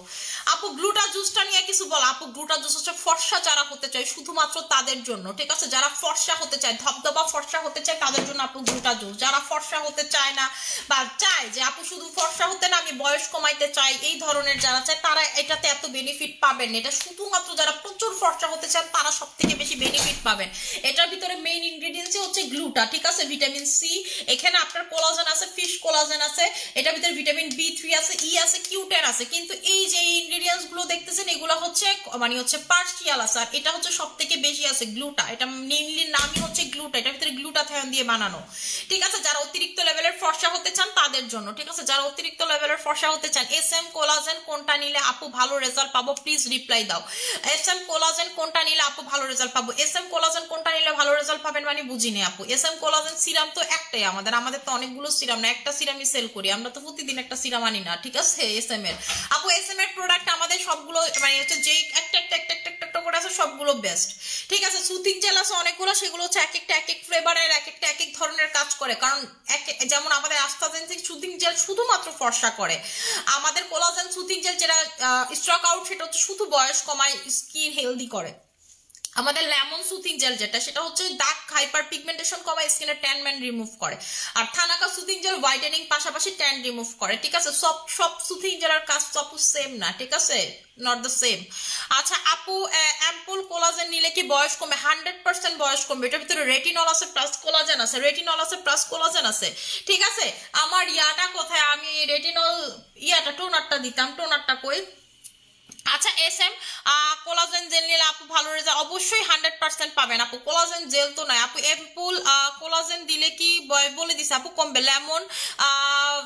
আপু গ্লুটা জুসটা নিয়ে কিছু বলো। আপু গ্লুটা জুস হচ্ছে ফর্সা যারা হতে চায় শুধুমাত্র তাদের জন্য, ঠিক আছে? যারা ফর্সা হতে চায়, ধবধবা ফর্সা হতে চায় তাদের জন্য আপু গ্লুটা জুস। যারা ফর্সা হতে চায় না বা চায় যে আপু শুধু ফর্সা হতে না আমি বয়স কমাইতে চাই, এই ধরনের যারা চায় তারা এটাতে এত বেনিফিট পাবেন না। এটা শুধুমাত্র যারা প্রচুর ফর্সা হতে চান তারা সব থেকে বেশি বেনিফিট পাবেন। এটার ভিতরে মেইন ইনগ্রেডিয়েন্টসই হচ্ছে গ্লুটা, ঠিক আছে? ভিটামিন সি, এখানে আপনার কোলাজেন আছে, ফিশ কোলাজেন আছে, এটার ভিতরে ভিটামিন B3 আছে, ই আছে, কিউটেন আছে। কিন্তু এই যে ইনগ্রেডিয়েন্টস গুলো দেখতেছেন এগুলো হচ্ছে মানে হচ্ছে পার্সিয়াল আছে, আর এটা হচ্ছে সব থেকে বেশি আছে গ্লুটা। এটা মেইনলি নামই হচ্ছে গ্লুটা, এটার ভিতরে গ্লুটাথায়ন দিয়ে বানানো, ঠিক আছে? যারা অতিরিক্ত লেভেলের ফর্সা হতে চান তাদের জন্য, ঠিক আছে? যারা অতিরিক্ত লেভেলের ফর্সা হতে চান, SM কোলাজেন কোনটা নিলে আপু ভালো রেজাল্ট পাবো প্লিজ রিপ্লাই দাও। SM কোলাজেন কোনটা নিলে আপু ভালো রেজাল্ট পাবো? SM কোলাজেন কোনটা নিলে ভালো রেজাল্ট পাবেন মানে বুঝিনি আপু। SM কোলাজেন সিরাম তো একটাই আমাদের তো অনেকগুলো সিরাম না, একটা সিরামই সেল করি আমরা, তো প্রতিদিন একটা সিরাম আনি না, ঠিক আছে? SM এর আপু, SM এর প্রোডাক্ট আমাদের সবগুলো মানে হচ্ছে যে একটা একটা একটা একটা একটা করে আছে সবগুলো বেস্ট, ঠিক আছে? সুথিং জেল আছে অনেকগুলো, সেগুলো হচ্ছে এক একটা এক এক ফ্লেভারের, এক একটা এক এক ধরনের কাজ করে। কারণ যেমন আমাদের আস্তাজেন্সিক সুথিং জেল শুধুমাত্র ফর্সা করে, আমাদের কোলাজেন সুথিং জেল যেটা স্ট্রক আউট সেটা হচ্ছে শুধু বয়স কমায়, স্কিন হেলদি করে। আমাদের লেমন সুথিং জেল যেটা, সেটা হচ্ছে দাগ হাইপার পিগমেন্টেশন কমায়, স্কিনের ট্যান ম্যান রিমুভ করে। আর থানাকা সুথিং জেল হোয়াইটেনিং পাশাপাশি ট্যান রিমুভ করে, ঠিক আছে? সব সুথিং জেলের কাজ তো আপু সেম না, ঠিক আছে? Not the same. আচ্ছা আপু, অ্যাম্পুল কোলাজেন নিলে কি বয়স কমে? 100% বয়স কমবে। এটার ভিতরে রেটিনল আছে প্লাস কোলাজেন আছে, রেটিনল আছে প্লাস কোলাজেন আছে, ঠিক আছে? আমার ইয়াটা কোথায়? আমি রেটিনল ইয়াটা টোনারটা দিতাম, টোনারটা কই? আচ্ছা, SM কোলাজেন জেল নিলে আপু ভালো রেজাল্ট অবশ্যই 100% পাবেন আপু। কোলাজেন জেল তো নয় আপু, এম্পুল কোলাজেন দিলে কি বলে দিছে আপু কমবে। লেমন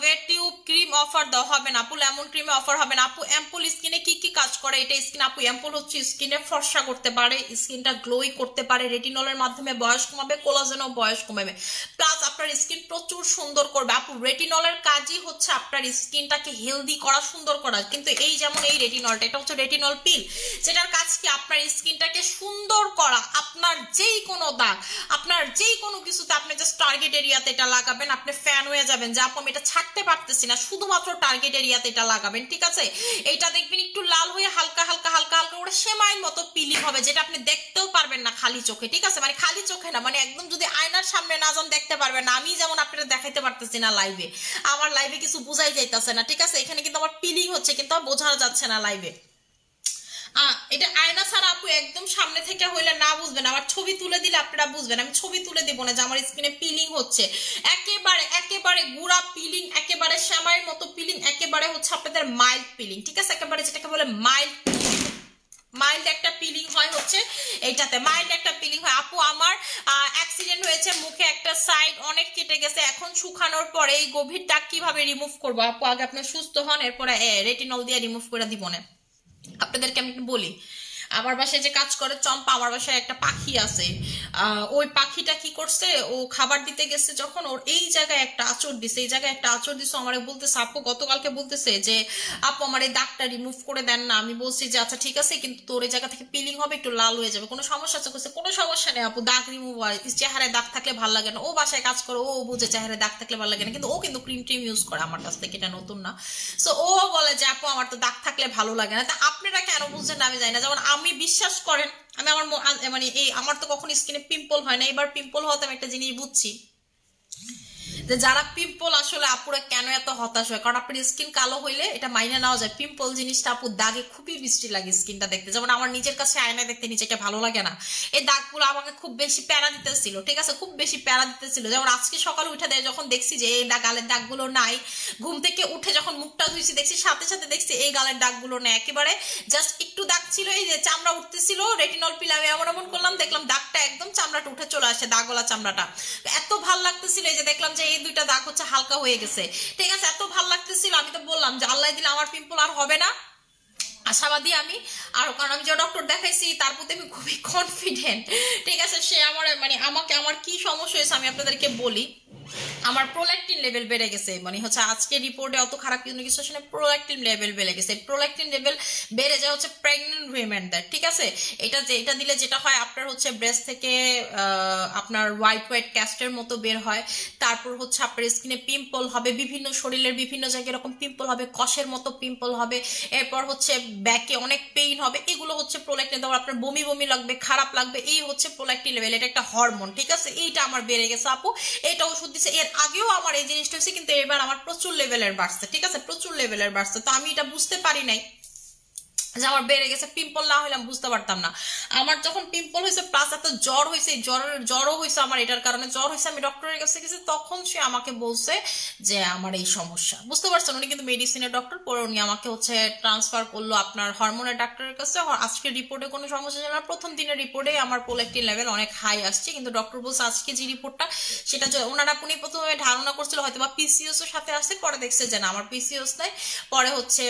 ভেটিউব ক্রিম অফার দেওয়া হবে না আপু, লেমন ক্রিমে অফার হবে না আপু। এম্পুল স্কিনে কি কি কাজ করে? এটা স্কিন আপু, এম্পুল হচ্ছে স্কিনে ফর্সা করতে পারে, স্কিনটা গ্লোই করতে পারে, রেটিনলের মাধ্যমে বয়স কমাবে, কোলাজেনও বয়স কমাবে, প্লাস আপনার স্কিন প্রচুর সুন্দর করবে আপু। রেটিনলের কাজই হচ্ছে আপনার স্কিনটাকে হেলদি করা, সুন্দর করা। কিন্তু এই যেমন এই রেটিনলটা, এটা হচ্ছে রেটিনল পিল, যেটার কাজ কি আপনার স্কিনটাকে সুন্দর করা। আপনার যেই কোনো দাগ, আপনার যেই কোনো কিছুতে আপনি জাস্ট টার্গেট এরিয়াতে এটা লাগাবেন, আপনি ফ্যান হয়ে যাবেন যে আপু আমি এটা ছাড়তে পারতেছি না, শুধুমাত্র টার্গেট এরিয়াতে এটা লাগাবেন, ঠিক আছে? এইটা দেখবেন একটু লাল হয়ে হালকা হালকা হালকা হালকা করে সেমাইয়ের মতো পিলিং হবে, যেটা আপনি দেখতেও পারবেন না খালি চোখে, ঠিক আছে? মানে খালি চোখে না, মানে একদম যদি আয়নার সামনে না যান দেখতে পারবেন না। আমি যেমন আপনারা দেখাইতে পারতেছি না লাইভে, আমার লাইভে কিছু বোঝাই যাইতেছে না, ঠিক আছে? এখানে কিন্তু আমার পিলিং হচ্ছে কিন্তু বোঝা যাচ্ছে না লাইভে। এটা আয়না ছাড়া আপু একদম সামনে থেকে হইলে না বুঝবেন, আবার ছবি তুলে দিলে আপনারা বুঝবেন। আমি ছবি তুলে দিব না যে আমার স্কিনে পিলিং হচ্ছে, একেবারে একেবারে গুড়া পিলিং, একেবারে শ্যামাইয়ের মতো পিলিং, একেবারে হচ্ছে আপনাদের মাইল্ড পিলিং, ঠিক আছে? একেবারে যেটাকে বলে মাইল্ড। মাইল্ড একটা পিলিং হয় হচ্ছে এইটাতে, মাইল্ড একটা পিলিং হয়। আপু আমার অ্যাক্সিডেন্ট হয়েছে, মুখে একটা সাইড অনেক কেটে গেছে, এখন শুকানোর পরে এই গভীর দাগ কিভাবে রিমুভ করবো? আপু আগে আপনি সুস্থ হন, এরপরে রেটিনল দিয়ে রিমুভ করে দিব না। আপনাদেরকে আমি বলি, আমার বাসায় যে কাজ করে চম্পা, আমার বাসায় একটা পাখি আছে, ওই পাখিটা কি করছে, ও খাবার দিতে গেছে যখন, ওর এই জায়গায় একটা আঁচড় দিছে, এই জায়গায় একটা আঁচড় দিছে। আমার বলতেছে আপু, গতকালকে বলতেছে যে আপু আমার এই দাগটা রিমুভ করে দেন না। আমি বলছি যে আচ্ছা ঠিক আছে, কিন্তু তোর এই জায়গা থেকে পিলিং হবে, একটু লাল হয়ে যাবে, কোনো সমস্যা আছে? কোনো সমস্যা নেই আপু, দাগ রিমুভ হয়, চেহারায় দাগ থাকলে ভালো লাগে না। ও বাসায় কাজ করে, ও বুঝে চেহারায় দাগ থাকলে ভালো লাগে না, কিন্তু ও কিন্তু ক্রিম ট্রিম ইউজ করে আমার কাছ থেকে, এটা নতুন না। সো ও বলে যে আপু আমার তো দাগ থাকলে ভালো লাগে না। তা আপনারা কেন বুঝছেন না আমি জানি না। যেমন আমি বিশ্বাস করেন, আমি আমার মানে এই আমার তো কখনো স্কিনে পিম্পল হয় না, এবার পিম্পল হওয়াতে আমি একটা জিনিস বুঝছি যে যারা পিম্পল আসলে আপুরা কেন এত হতাশ হয়, কারণ আপনার স্কিন কালো হইলে এটা মাইনে নেওয়া যায়। পিম্পল জিনিসটা আপু দাগে খুবই বৃষ্টি লাগে স্কিনটা দেখতে, যেমন আমার নিজের কাছে আয়নায় দেখতে নিজেকে ভালো লাগে না। এই দাগগুলো আমাকে খুব বেশি প্যারা দিতেছিল, ঠিক আছে, খুব বেশি প্যারা দিতেছিল। যেমন আজকে সকালে উঠে দেয় যখন দেখছি যে এই গালের দাগগুলো নাই, ঘুম থেকে উঠে যখন মুখটা ধুইছি দেখছি সাথে সাথে দেখছি এই গালের দাগগুলো নেই, একেবারে জাস্ট একটু দাগ ছিল, এই যে চামড়া উঠতেছিল, রেটিনল পিল আমি এমন এমন করলাম, দেখলাম দাগটা একদম চামড়াটা উঠে চলে আসে, দাগওয়ালা চামড়াটা। এত ভাল লাগতেছিল, এই যে দেখলাম যে এই দুইটা দাগ হচ্ছে হালকা হয়ে গেছে, ঠিক আছে, এত ভাল লাগতেছিল। আমি তো বললাম যে আল্লাহ দিলে আমার পিম্পল আর হবে না, আশাবাদী আমি। আর কারণ আমি যে ডক্টর দেখাইছি তার প্রতি আমি খুবই কনফিডেন্ট, ঠিক আছে। সে আমার মানে আমাকে আমার কি সমস্যা হয়েছে আমি আপনাদেরকে বলি। আমার প্রোল্যাক্টিন লেভেল বেড়ে গেছে, মানে হচ্ছে আজকে রিপোর্টে অত খারাপ কিন্তু কিছু আসলে প্রোল্যাক্টিন লেভেল বেড়ে গেছে। প্রোল্যাক্টিন লেভেল বেড়ে যায় হচ্ছে প্রেগনেন্ট উইমেনদের, ঠিক আছে। এটা দিলে যেটা হয় আপনার হচ্ছে ব্রেস্ট থেকে আপনার হোয়াইট হোয়াইট ক্যাস্টের মতো বের হয়, তারপর হচ্ছে আপনার স্কিনে পিম্পল হবে, বিভিন্ন শরীরের বিভিন্ন জায়গায় এরকম পিম্পল হবে, কষের মতো পিম্পল হবে, এরপর হচ্ছে ব্যাকে অনেক পেইন হবে, এগুলো হচ্ছে প্রোল্যাক্টিন। তারপর আপনার বমি বমি লাগবে, খারাপ লাগবে, এই হচ্ছে প্রোল্যাক্টিন লেভেল, এটা একটা হরমোন, ঠিক আছে। এইটা আমার বেড়ে গেছে আপু, এটা ওষুধ দিছে। এর আগেও আমার এই জিনিসটা হচ্ছে, কিন্তু এবার আমার প্রচুর লেভেলের বাড়ছে, ঠিক আছে, প্রচুর লেভেলের বাড়ছে। তো আমি এটা বুঝতে পারি নাই যে আমার বেড়ে গেছে। পিম্পল না হইলাম বুঝতে পারতাম না। আমার যখন পিম্পল হয়েছে প্লাস এত জ্বর হয়েছে, জ্বরও হয়েছে আমার, এটার কারণে জ্বর হয়েছে, আমি ডক্টরের কাছে গেছি, তখন সে আমাকে বলছে যে আমার এই সমস্যা, বুঝতে পারছেন। উনি কিন্তু মেডিসিনের ডক্টর, পরে উনি আমাকে হচ্ছে ট্রান্সফার করলো আপনার হরমোনের ডাক্তারের কাছে। আজকের রিপোর্টে কোনো সমস্যা ছিল না, প্রথম দিনের রিপোর্টে আমার প্রোল্যাক্টিন লেভেল অনেক হাই আসছে, কিন্তু ডক্টর বলছে আজকে যে রিপোর্টটা সেটা ওনারা উনি প্রথমে ধারণা করছিল হয়তো বা পিসিওস এর সাথে আসছে, পরে দেখছে যে না আমার পিসিওস নাই। পরে হচ্ছে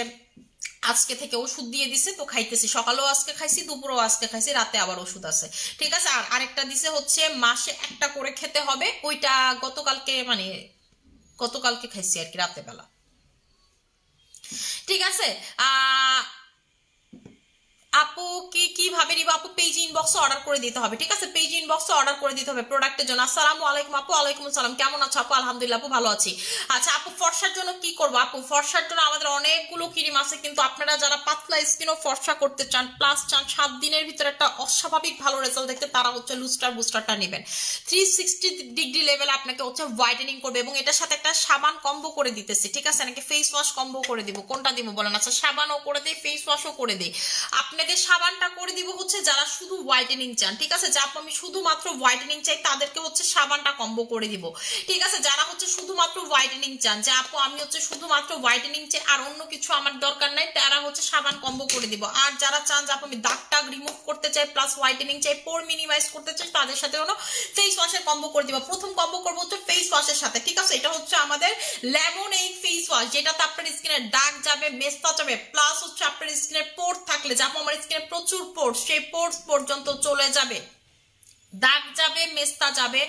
আজকে থেকে ওষুধ দিয়ে দিছে, তো খাইতেছি, সকালেও আজকে খাইছি, দুপুরেও আজকে খাইছি, রাতে আবার ওষুধ আছে, ঠিক আছে। আর আরেকটা দিছে হচ্ছে মাসে একটা করে খেতে হবে, ওইটা গতকালকে খাইছি আর কি রাতে বেলা, ঠিক আছে। আপু কিভাবে নিব? আপু পেজ ইনবক্সে অর্ডার করে দিতে হবে, ঠিক আছে, পেজ ইনবক্সে অর্ডার করে দিতে হবে প্রোডাক্টের জন্য। আসসালামু আলাইকুম আপু। ওয়ালাইকুম আসসালাম, কেমন আছো আপু? আলহামদুলিল্লাহ আপু ভালো আছি। আচ্ছা আপু ফর্সার জন্য কি করবো? আপু ফর্সার জন্য আমাদের অনেকগুলো ক্রিম আছে, কিন্তু আপনারা যারা পাতলা স্কিনও ফর্সা করতে চান, প্লাস চান 7 দিনের ভিতরে একটা অস্বাভাবিক ভালো রেজাল্ট দেখতে, তারা হচ্ছে লুস্টার বুস্টারটা নেবেন। 360 ডিগ্রি লেভেল আপনাকে হচ্ছে হোয়াইটেনিং করবে, এবং এটার সাথে একটা সাবান কম্বো করে দিতেছি, ঠিক আছে, নাকি ফেস ওয়াশ কম্বো করে দিব, কোনটা দিব বলেন? আচ্ছা সাবানও করে দিই, ফেস ওয়াশও করে দিই। আপনাদের সাবানটা করে দিব হচ্ছে যারা শুধু হোয়াইটেনিং চান, ঠিক আছে, যা আমি শুধুমাত্র হোয়াইটেনিং চাই তাদেরকে হচ্ছে সাবানটা কম্বো করে দিব, ঠিক আছে। যারা হচ্ছে শুধুমাত্র হোয়াইটেনিং চান, যে আপু আমি হচ্ছে শুধুমাত্র হোয়াইটেনিং চাই আর অন্য কিছু আমার দরকার নাই, তারা হচ্ছে সাবান কম্বো করে দিব। আর যারা চান যে আপু আমি দাগ টাগ রিমুভ করতে চাই প্লাস হোয়াইটেনিং চাই, পোর মিনিমাইজ করতে চাই, তাদের সাথে হলো ফেস ওয়াশের কম্বো করে দিব। প্রথম কম্বো করবো হচ্ছে ফেস ওয়াশের সাথে, ঠিক আছে। এটা হচ্ছে আমাদের লেমনেইড ফেস ওয়াশ, যেটাতে আপনার স্কিনের দাগ যাবে, মেস্তা যাবে, প্লাস হচ্ছে আপনার স্কিনের পোর থাকলে, যা আমার স্কিনে প্রচুর পোর্স, সেই পোর্স পর্যন্ত চলে যাবে, দাগ যাবে, মেস্তা যাবে।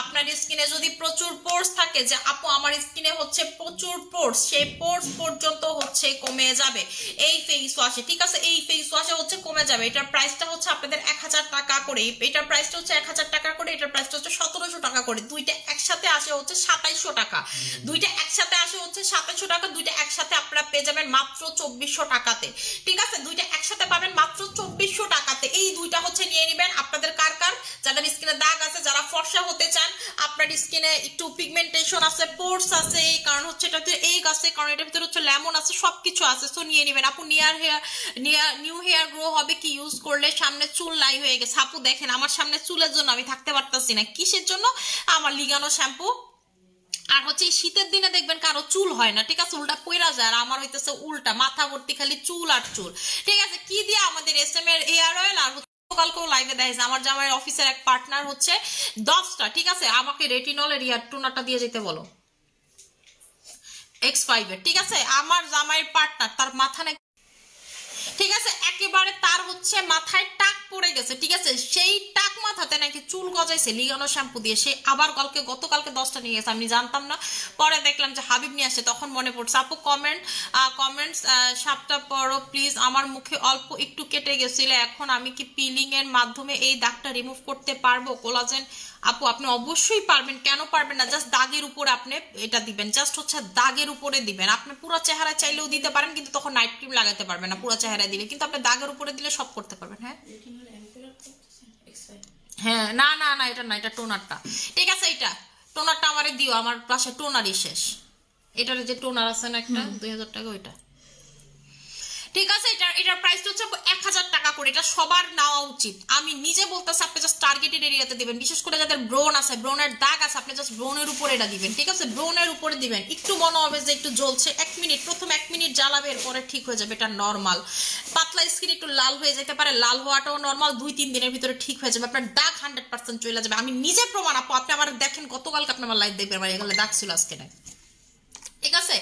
আপনার স্কিনে যদি প্রচুর পোর্স থাকে, যে আপু আমার স্কিনে হচ্ছে প্রচুর পোর্স, সেই পোর্স পর্যন্ত হচ্ছে কমে যাবে এই ফেস ওয়াশে, ঠিক আছে। এই ফেস ওয়াশে হচ্ছে কমে যাবে। এটার প্রাইসটা হচ্ছে আপনাদের 1000 টাকা করে, এটার প্রাইসটা হচ্ছে 1000 টাকা করে, এটার প্রাইসটা হচ্ছে 1700 টাকা করে। দুইটা একসাথে আসে হচ্ছে 2700 টাকা, দুইটা একসাথে আসে হচ্ছে 2700 টাকা, দুইটা একসাথে আপনারা পেয়ে যাবেন মাত্র 2400 টাকাতে, ঠিক আছে। দুইটা একসাথে পাবেন মাত্র 2400 টাকাতে। এই দুইটা হচ্ছে নিয়ে নেবেন। আপনাদের কার কার যাদের স্কিনে দাগ আছে, যারা ফর্সা হতে চান, আপনার স্কিনে একটু পিগমেন্টেশন আছে, পোর্স আছে, এই কারণ হচ্ছে এটাতে এই আছে, কারণ এটার ভিতরে হচ্ছে লেমন আছে, সবকিছু আছে, সো নিয়ে নেবেন আপু। নিউ হেয়ার গ্রো হবে কি ইউজ করলে? সামনে চুল লাই হয়ে গেছে আপু, দেখেন আমার সামনে চুলের জন্য আমি থাকতে পারতাছি না। কিসের জন্য? আমার লিগানো শ্যাম্পু আর হচ্ছে এই শীতের দিনে দেখবেন কারো চুল হয় না, ঠিক আছে, উল্টা পইরা যায়। আর আমার হইতেছে উল্টা, মাথা ভর্তি খালি চুল আর চুল। ঠিক আছে, কি দিয়ে আমাদের SM এর এয়ার অয়েল। আর কালকেও লাইভে দেখেছে আমার জামাইয়ের অফিসের এক পার্টনার হচ্ছে 10টা, ঠিক আছে, আমাকে রেটিনলের ইয়ার টোনারটা দিয়ে যেতে বলো X5 এর, ঠিক আছে। আমার জামাইয়ের পার্টনার তার মাথা নাকি, ঠিক আছে, একেবারে তার হচ্ছে মাথায় টাক পড়ে গেছে, ঠিক আছে, সেই টাক মাথাতে নাকি চুল গজাইছে লিগানো শ্যাম্পু দিয়ে। সে আবার গতকালকে 10টা নিয়ে গেছে, আমি জানতাম না, পরে দেখলাম যে হাবিব নিয়ে আসছে, তখন মনে পড়ছে। আপু কমেন্টস 7টা পরো প্লিজ, আমার মুখে অল্প একটু কেটে গেছিল, এখন আমি কি পিলিং এর মাধ্যমে এই দাগটা রিমুভ করতে পারবো? কোলাজেন আপু আপনি অবশ্যই পারবেন, কেন পারবেন না। জাস্ট দাগের উপরে আপনি এটা দিবেন, জাস্ট হচ্ছে দাগের উপরে দিবেন। আপনি পুরো চেহারা চাইলেও দিতে পারেন, কিন্তু তখন নাইট ক্রিম লাগাতে পারবেন না পুরো চেহারা দিলে, কিন্তু আপনি দাগের উপরে দিলে সব করতে পারবেন। হ্যাঁ হ্যাঁ, না না না, এটা না, এটা টোনারটা, ঠিক আছে, এটা টোনারটা আমারে দিও, আমার পাশে টোনারই শেষ। এটার যে টোনার আছে না একটা 2000 টাকা, ওইটা ঠিক আছে। এটার প্রাইসটা হচ্ছে 1000 টাকা করে, এটা সবার নেওয়া উচিত। আমি নিজে বলতেছি আপনি জাস্ট টার্গেটেড এরিয়াতে দিবেন, বিশেষ করে যাদের ব্রোন আছে, ব্রোনের দাগ আছে, আপনি জাস্ট ব্রোনের উপরে এটা দিবেন, ঠিক আছে, ব্রোনের উপরে দিবেন। একটু মনে হবে যে একটু জ্বলছে, 1 মিনিট, প্রথম 1 মিনিট জ্বালাবে, এরপরে ঠিক হয়ে যাবে, এটা নর্মাল। পাতলা স্কিন একটু লাল হয়ে যেতে পারে, লাল হওয়াটাও নর্মাল, 2-3 দিনের ভিতরে ঠিক হয়ে যাবে, আপনার দাগ 100% চলে যাবে। আমি নিজে প্রমাণ, আপনি আমার দেখেন, গতকালকে আপনি আমার লাইভ দেখবেন, আমার এগুলো দাগ ছিল, আজকে না, ঠিক আছে।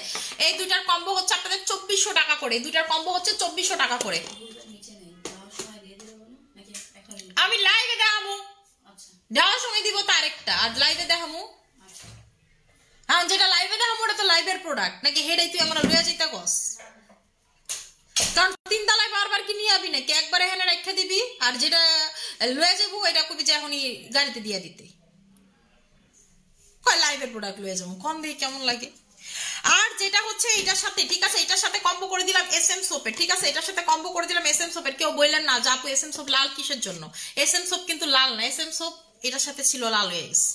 এই দুইটার কম্বো হচ্ছে আপনাদের 2400 টাকা করে, দুইটার কম্বো হচ্ছে 2400 টাকা করে। আমি লাইভে দেখামু, দেওয়ার সময় দিব তার একটা, আর লাইভে দেখামু। হ্যাঁ, যেটা লাইভে দেখামু ওটা তো লাইভের প্রোডাক্ট নাকি, হেডাই তুই আমার লইয়া যাইতা গস, কারণ 3 তলায় বারবার কি নিয়ে আবি নাকি, একবার এখানে রেখে দিবি, আর যেটা লইয়া যাবো এটা কবি যে এখনই গাড়িতে দিয়ে দিতে, কয় লাইভের প্রোডাক্ট লইয়া যাবো, কম দিয়ে কেমন লাগে। আর যেটা হচ্ছে এটার সাথে, ঠিক আছে, এটার সাথে কম্বো করে দিলাম SM সোপের, ঠিক আছে, এটার সাথে কম্বো করে দিলাম SM সোপের। কেউ বললেন না যে আপু SM সোপ লাল কিসের জন্য, SM সোপ কিন্তু লাল না, SM সোপ এটার সাথে ছিল লাল হয়ে গেছে,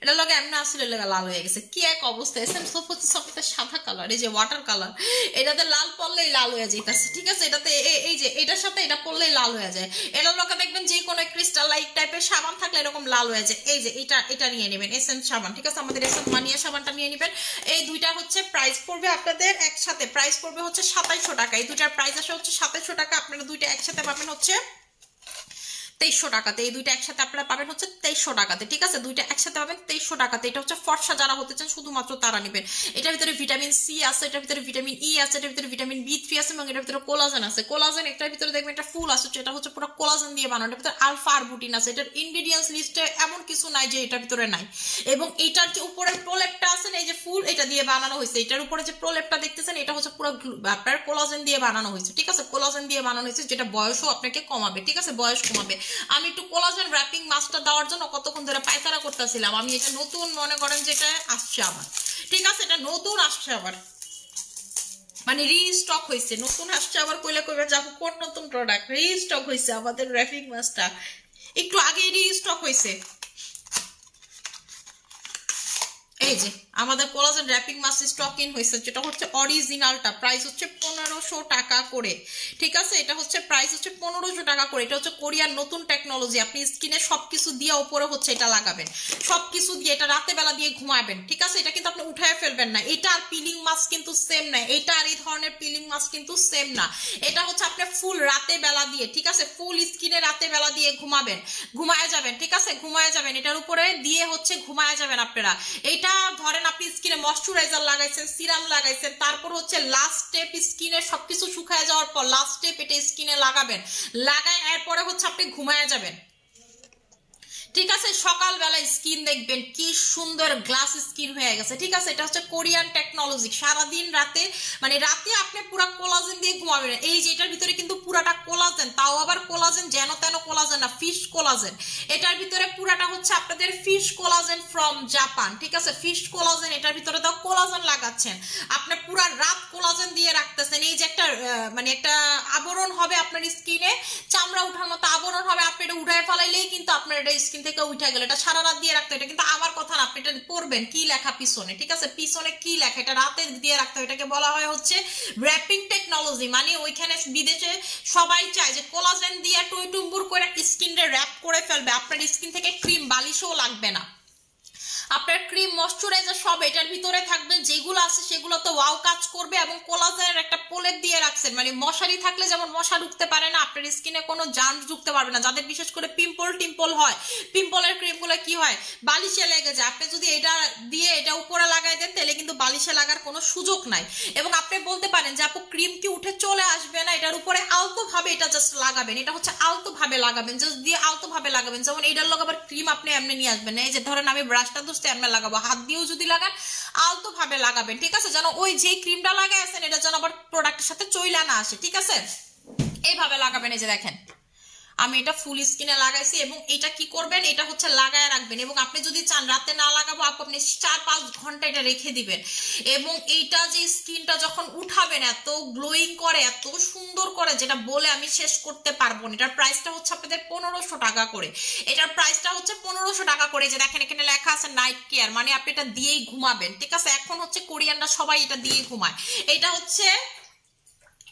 এটা লগে এমনি আসলে লাল হয়ে গেছে, কি এক অবস্থা। SM সোপ হচ্ছে সবটা সাদা কালার, এই যে ওয়াটার কালার, এটাতে লাল পড়লেই লাল হয়ে যাইতেছে, ঠিক আছে, এটাতে এই যে এটার সাথে এটা পড়লেই লাল হয়ে যায়। এটার লগে দেখবেন যে কোনো ক্রিস্টাল লাইট টাইপের সাবান থাকলে এরকম লাল হয়ে যায়। এই যে এটা নিয়ে নেবেন SM সাবান, ঠিক আছে, আমাদের SM মানিয়া সাবানটা নিয়ে নেবেন। এই দুইটা হচ্ছে প্রাইস পড়বে আপনাদের একসাথে, প্রাইস পড়বে হচ্ছে 2700 টাকা। এই দুইটার প্রাইস আসে হচ্ছে 2700 টাকা, আপনারা দুইটা একসাথে পাবেন হচ্ছে 2300 টাকাতে। এই দুইটা একসাথে আপনারা পাবেন হচ্ছে 2300 টাকাতে, ঠিক আছে, দুইটা একসাথে পাবেন 2300 টাকাতে। এটা হচ্ছে ফর্সা যারা হতে চান শুধুমাত্র তারা নেবেন। এটার ভিতরে ভিটামিন সি আছে, এটার ভিতরে ভিটামিন ই আছে, এটার ভিতরে ভিটামিন B3 আছে, এবং এটার ভিতরে কোলাজেন আছে। কোলাজেন এটার ভিতরে দেখবেন একটা ফুল আছে, এটা হচ্ছে পুরো কোলাজেন দিয়ে বানানো, এটার ভিতরে আলফা আরবুটিন আছে। এটার ইনগ্রেডিয়েন্টস লিস্টে এমন কিছু নাই যে এটার ভিতরে নাই। এবং এটার যে উপরের প্রলেপটা আছে, এই যে ফুল, এটা দিয়ে বানানো হয়েছে। এটার উপরে যে প্রলেপটা দেখতেছেন এটা হচ্ছে পুরো আপনার কোলাজেন দিয়ে বানানো হয়েছে, ঠিক আছে, কোলাজেন দিয়ে বানানো হয়েছে, যেটা বয়সও আপনাকে কমাবে, ঠিক আছে, বয়স কমাবে। আমি একটু কোলাজেন র‍্যাপিং মাস্কটা দেওয়ার জন্য কতক্ষণ ধরে পায়তারা করতেছিলাম। আমি এটা নতুন মনে করেন যেটা আসছে আবার, ঠিক আছে, এটা নতুন আসছে আবার, মানে রিস্টক হয়েছে, নতুন আসছে আবার, কইলে কইবে যাবো কোন নতুন প্রোডাক্ট, রিস্টক হয়েছে আমাদের র‍্যাপিং মাস্কটা, একটু আগে রিস্টক হয়েছে। এই যে আমাদের collagen wrapping mask stock in হয়েছে, যেটা হচ্ছে অরিজিনালটা, প্রাইস হচ্ছে 1500 টাকা করে, ঠিক আছে, এটা হচ্ছে প্রাইস হচ্ছে 1500 টাকা করে। এটা হচ্ছে কোরিয়ার নতুন টেকনোলজি, আপনি স্কিনে সবকিছু দিয়ে উপরে হচ্ছে এটা লাগাবেন, সবকিছু দিয়ে, এটা রাতে বেলা দিয়ে ঘুমাবেন, ঠিক আছে, এটা কিন্তু আপনি উঠায় ফেলবেন না। এটা আর পিলিং মাস্ক কিন্তু সেম না, এটা আর এই ধরনের পিলিং মাস্ক কিন্তু সেম না। এটা হচ্ছে আপনি ফুল রাতে বেলা দিয়ে, ঠিক আছে, ফুল স্কিনে রাতে বেলা দিয়ে ঘুমাবেন, ঘুমায় যাবেন, ঠিক আছে, ঘুমায় যাবেন, এটার উপরে দিয়ে হচ্ছে ঘুমায় যাবেন আপনারা। এটা ধরেন আপনি স্কিনে ময়শ্চারাইজার লাগাইছেন, সিরাম লাগাইছেন, তারপর হচ্ছে লাস্ট স্টেপ স্কিনে সবকিছু শুকায় যাওয়ার পর লাস্ট স্টেপ এটা স্কিনে লাগাবেন, লাগায় এরপরে হচ্ছে আপনি ঘুমায় যাবেন, ঠিক আছে। সকালবেলা স্কিন দেখবেন কি সুন্দর গ্লাস স্কিন হয়ে গেছে, ঠিক আছে। এটা হচ্ছে কোরিয়ান টেকনোলজি, সারাদিন রাতে, মানে রাতে আপনি পুরো কোলাজেন দিয়ে ঘুমাবেন। এই যে এটার ভিতরে কিন্তু পুরাটা কোলাজেন, তাও আবার কোলাজেন যেন তেন কোলাজেন না, ফিশ কোলাজেন। এটার ভিতরে পুরাটা হচ্ছে আপনাদের ফিশ কোলাজেন ফ্রম জাপান, ঠিক আছে, ফিশ কোলাজেন। এটার ভিতরে তো কোলাজেন লাগাচ্ছেন, আপনি পুরা রাত কোলাজেন দিয়ে রাখতেছেন। এই যে একটা মানে একটা আবরণ হবে আপনার স্কিনে, চামড়া উঠার মতো আবরণ হবে, আপনি এটা উঠায় ফেলাইলেই কিন্তু আপনার এটা স্কিন থেকে উঠে গেল। এটা সারা রাত দিয়ে রাখতে, এটা কিন্তু আমার কথা না, আপনি এটা পড়বেন কি লেখা পিছনে, ঠিক আছে, পিছনে কি লেখা, এটা রাতে দিয়ে রাখতে হবে। এটাকে বলা হয় হচ্ছে র‍্যাপিং টেকনোলজি, মানে ওইখানে বিদেশে সবাই চায় যে কোলাজেন দিয়ে টইটুম্বুর করে স্কিনটা র‍্যাপ করে ফেলবে, আপনার স্কিন থেকে ক্রিম বালিশও লাগবে না, আপনার ক্রিম ময়শ্চারাইজার সব সব এটার ভিতরে থাকবে, যেগুলো আছে সেগুলো তো ওয়াও কাজ করবে, এবং কোলাজেনের একটা প্রলেপ দিয়ে রাখছেন, মানে মশারি থাকলে যেমন মশা ঢুকতে পারে না, আপনার স্কিনে কোনো জার্মস ঢুকতে পারবে না। যাদের বিশেষ করে পিম্পল হয়, পিম্পলের ক্রিমগুলো কি হয়, বালিশে লেগে যায়, আপনি যদি এটা দিয়ে এটা উপরে লাগাই দেন তাহলে কিন্তু বালিশে লাগার কোনো সুযোগ নাই। এবং আপনি বলতে পারেন যে আপু ক্রিম কি উঠে চলে আসবে না, এটার উপরে আলতো ভাবে এটা জাস্ট লাগাবেন, এটা হচ্ছে আলতো ভাবে লাগাবেন, জাস্ট দিয়ে আলতো ভাবে লাগাবেন। যেমন এটার লোক আবার ক্রিম আপনি এমনি নিয়ে আসবেন না, এই যে ধরেন আমি ব্রাশটা ধরতে এমনি লাগাবো, হাত দিয়েও যদি লাগান আলতো ভাবে লাগাবেন, ঠিক আছে, যেন ওই যে ক্রিমটা লাগাই আছেন এটা যেন আবার প্রোডাক্টের সাথে চইলা না আসে, ঠিক আছে, এইভাবে লাগাবেন। এই যে দেখেন আমি এটা ফুল স্কিনে লাগাইছি, এবং এটা কি করবেন, এটা হচ্ছে লাগায় রাখবেন, এবং আপনি যদি চান রাতে না লাগাবো আপনি 4-5 ঘন্টা এটা রেখে দিবেন, এবং এইটা যে স্কিনটা যখন উঠাবেন এত গ্লোয়িং করে, এত সুন্দর করে, যেটা বলে আমি শেষ করতে পারবো না। এটার প্রাইসটা হচ্ছে আপনাদের 1500 টাকা করে, এটার প্রাইসটা হচ্ছে 1500 টাকা করে। যে দেখেন এখানে লেখা আছে নাইট কেয়ার, মানে আপনি এটা দিয়েই ঘুমাবেন, ঠিক আছে। এখন হচ্ছে কোরিয়ানরা সবাই এটা দিয়ে ঘুমায়, এটা হচ্ছে,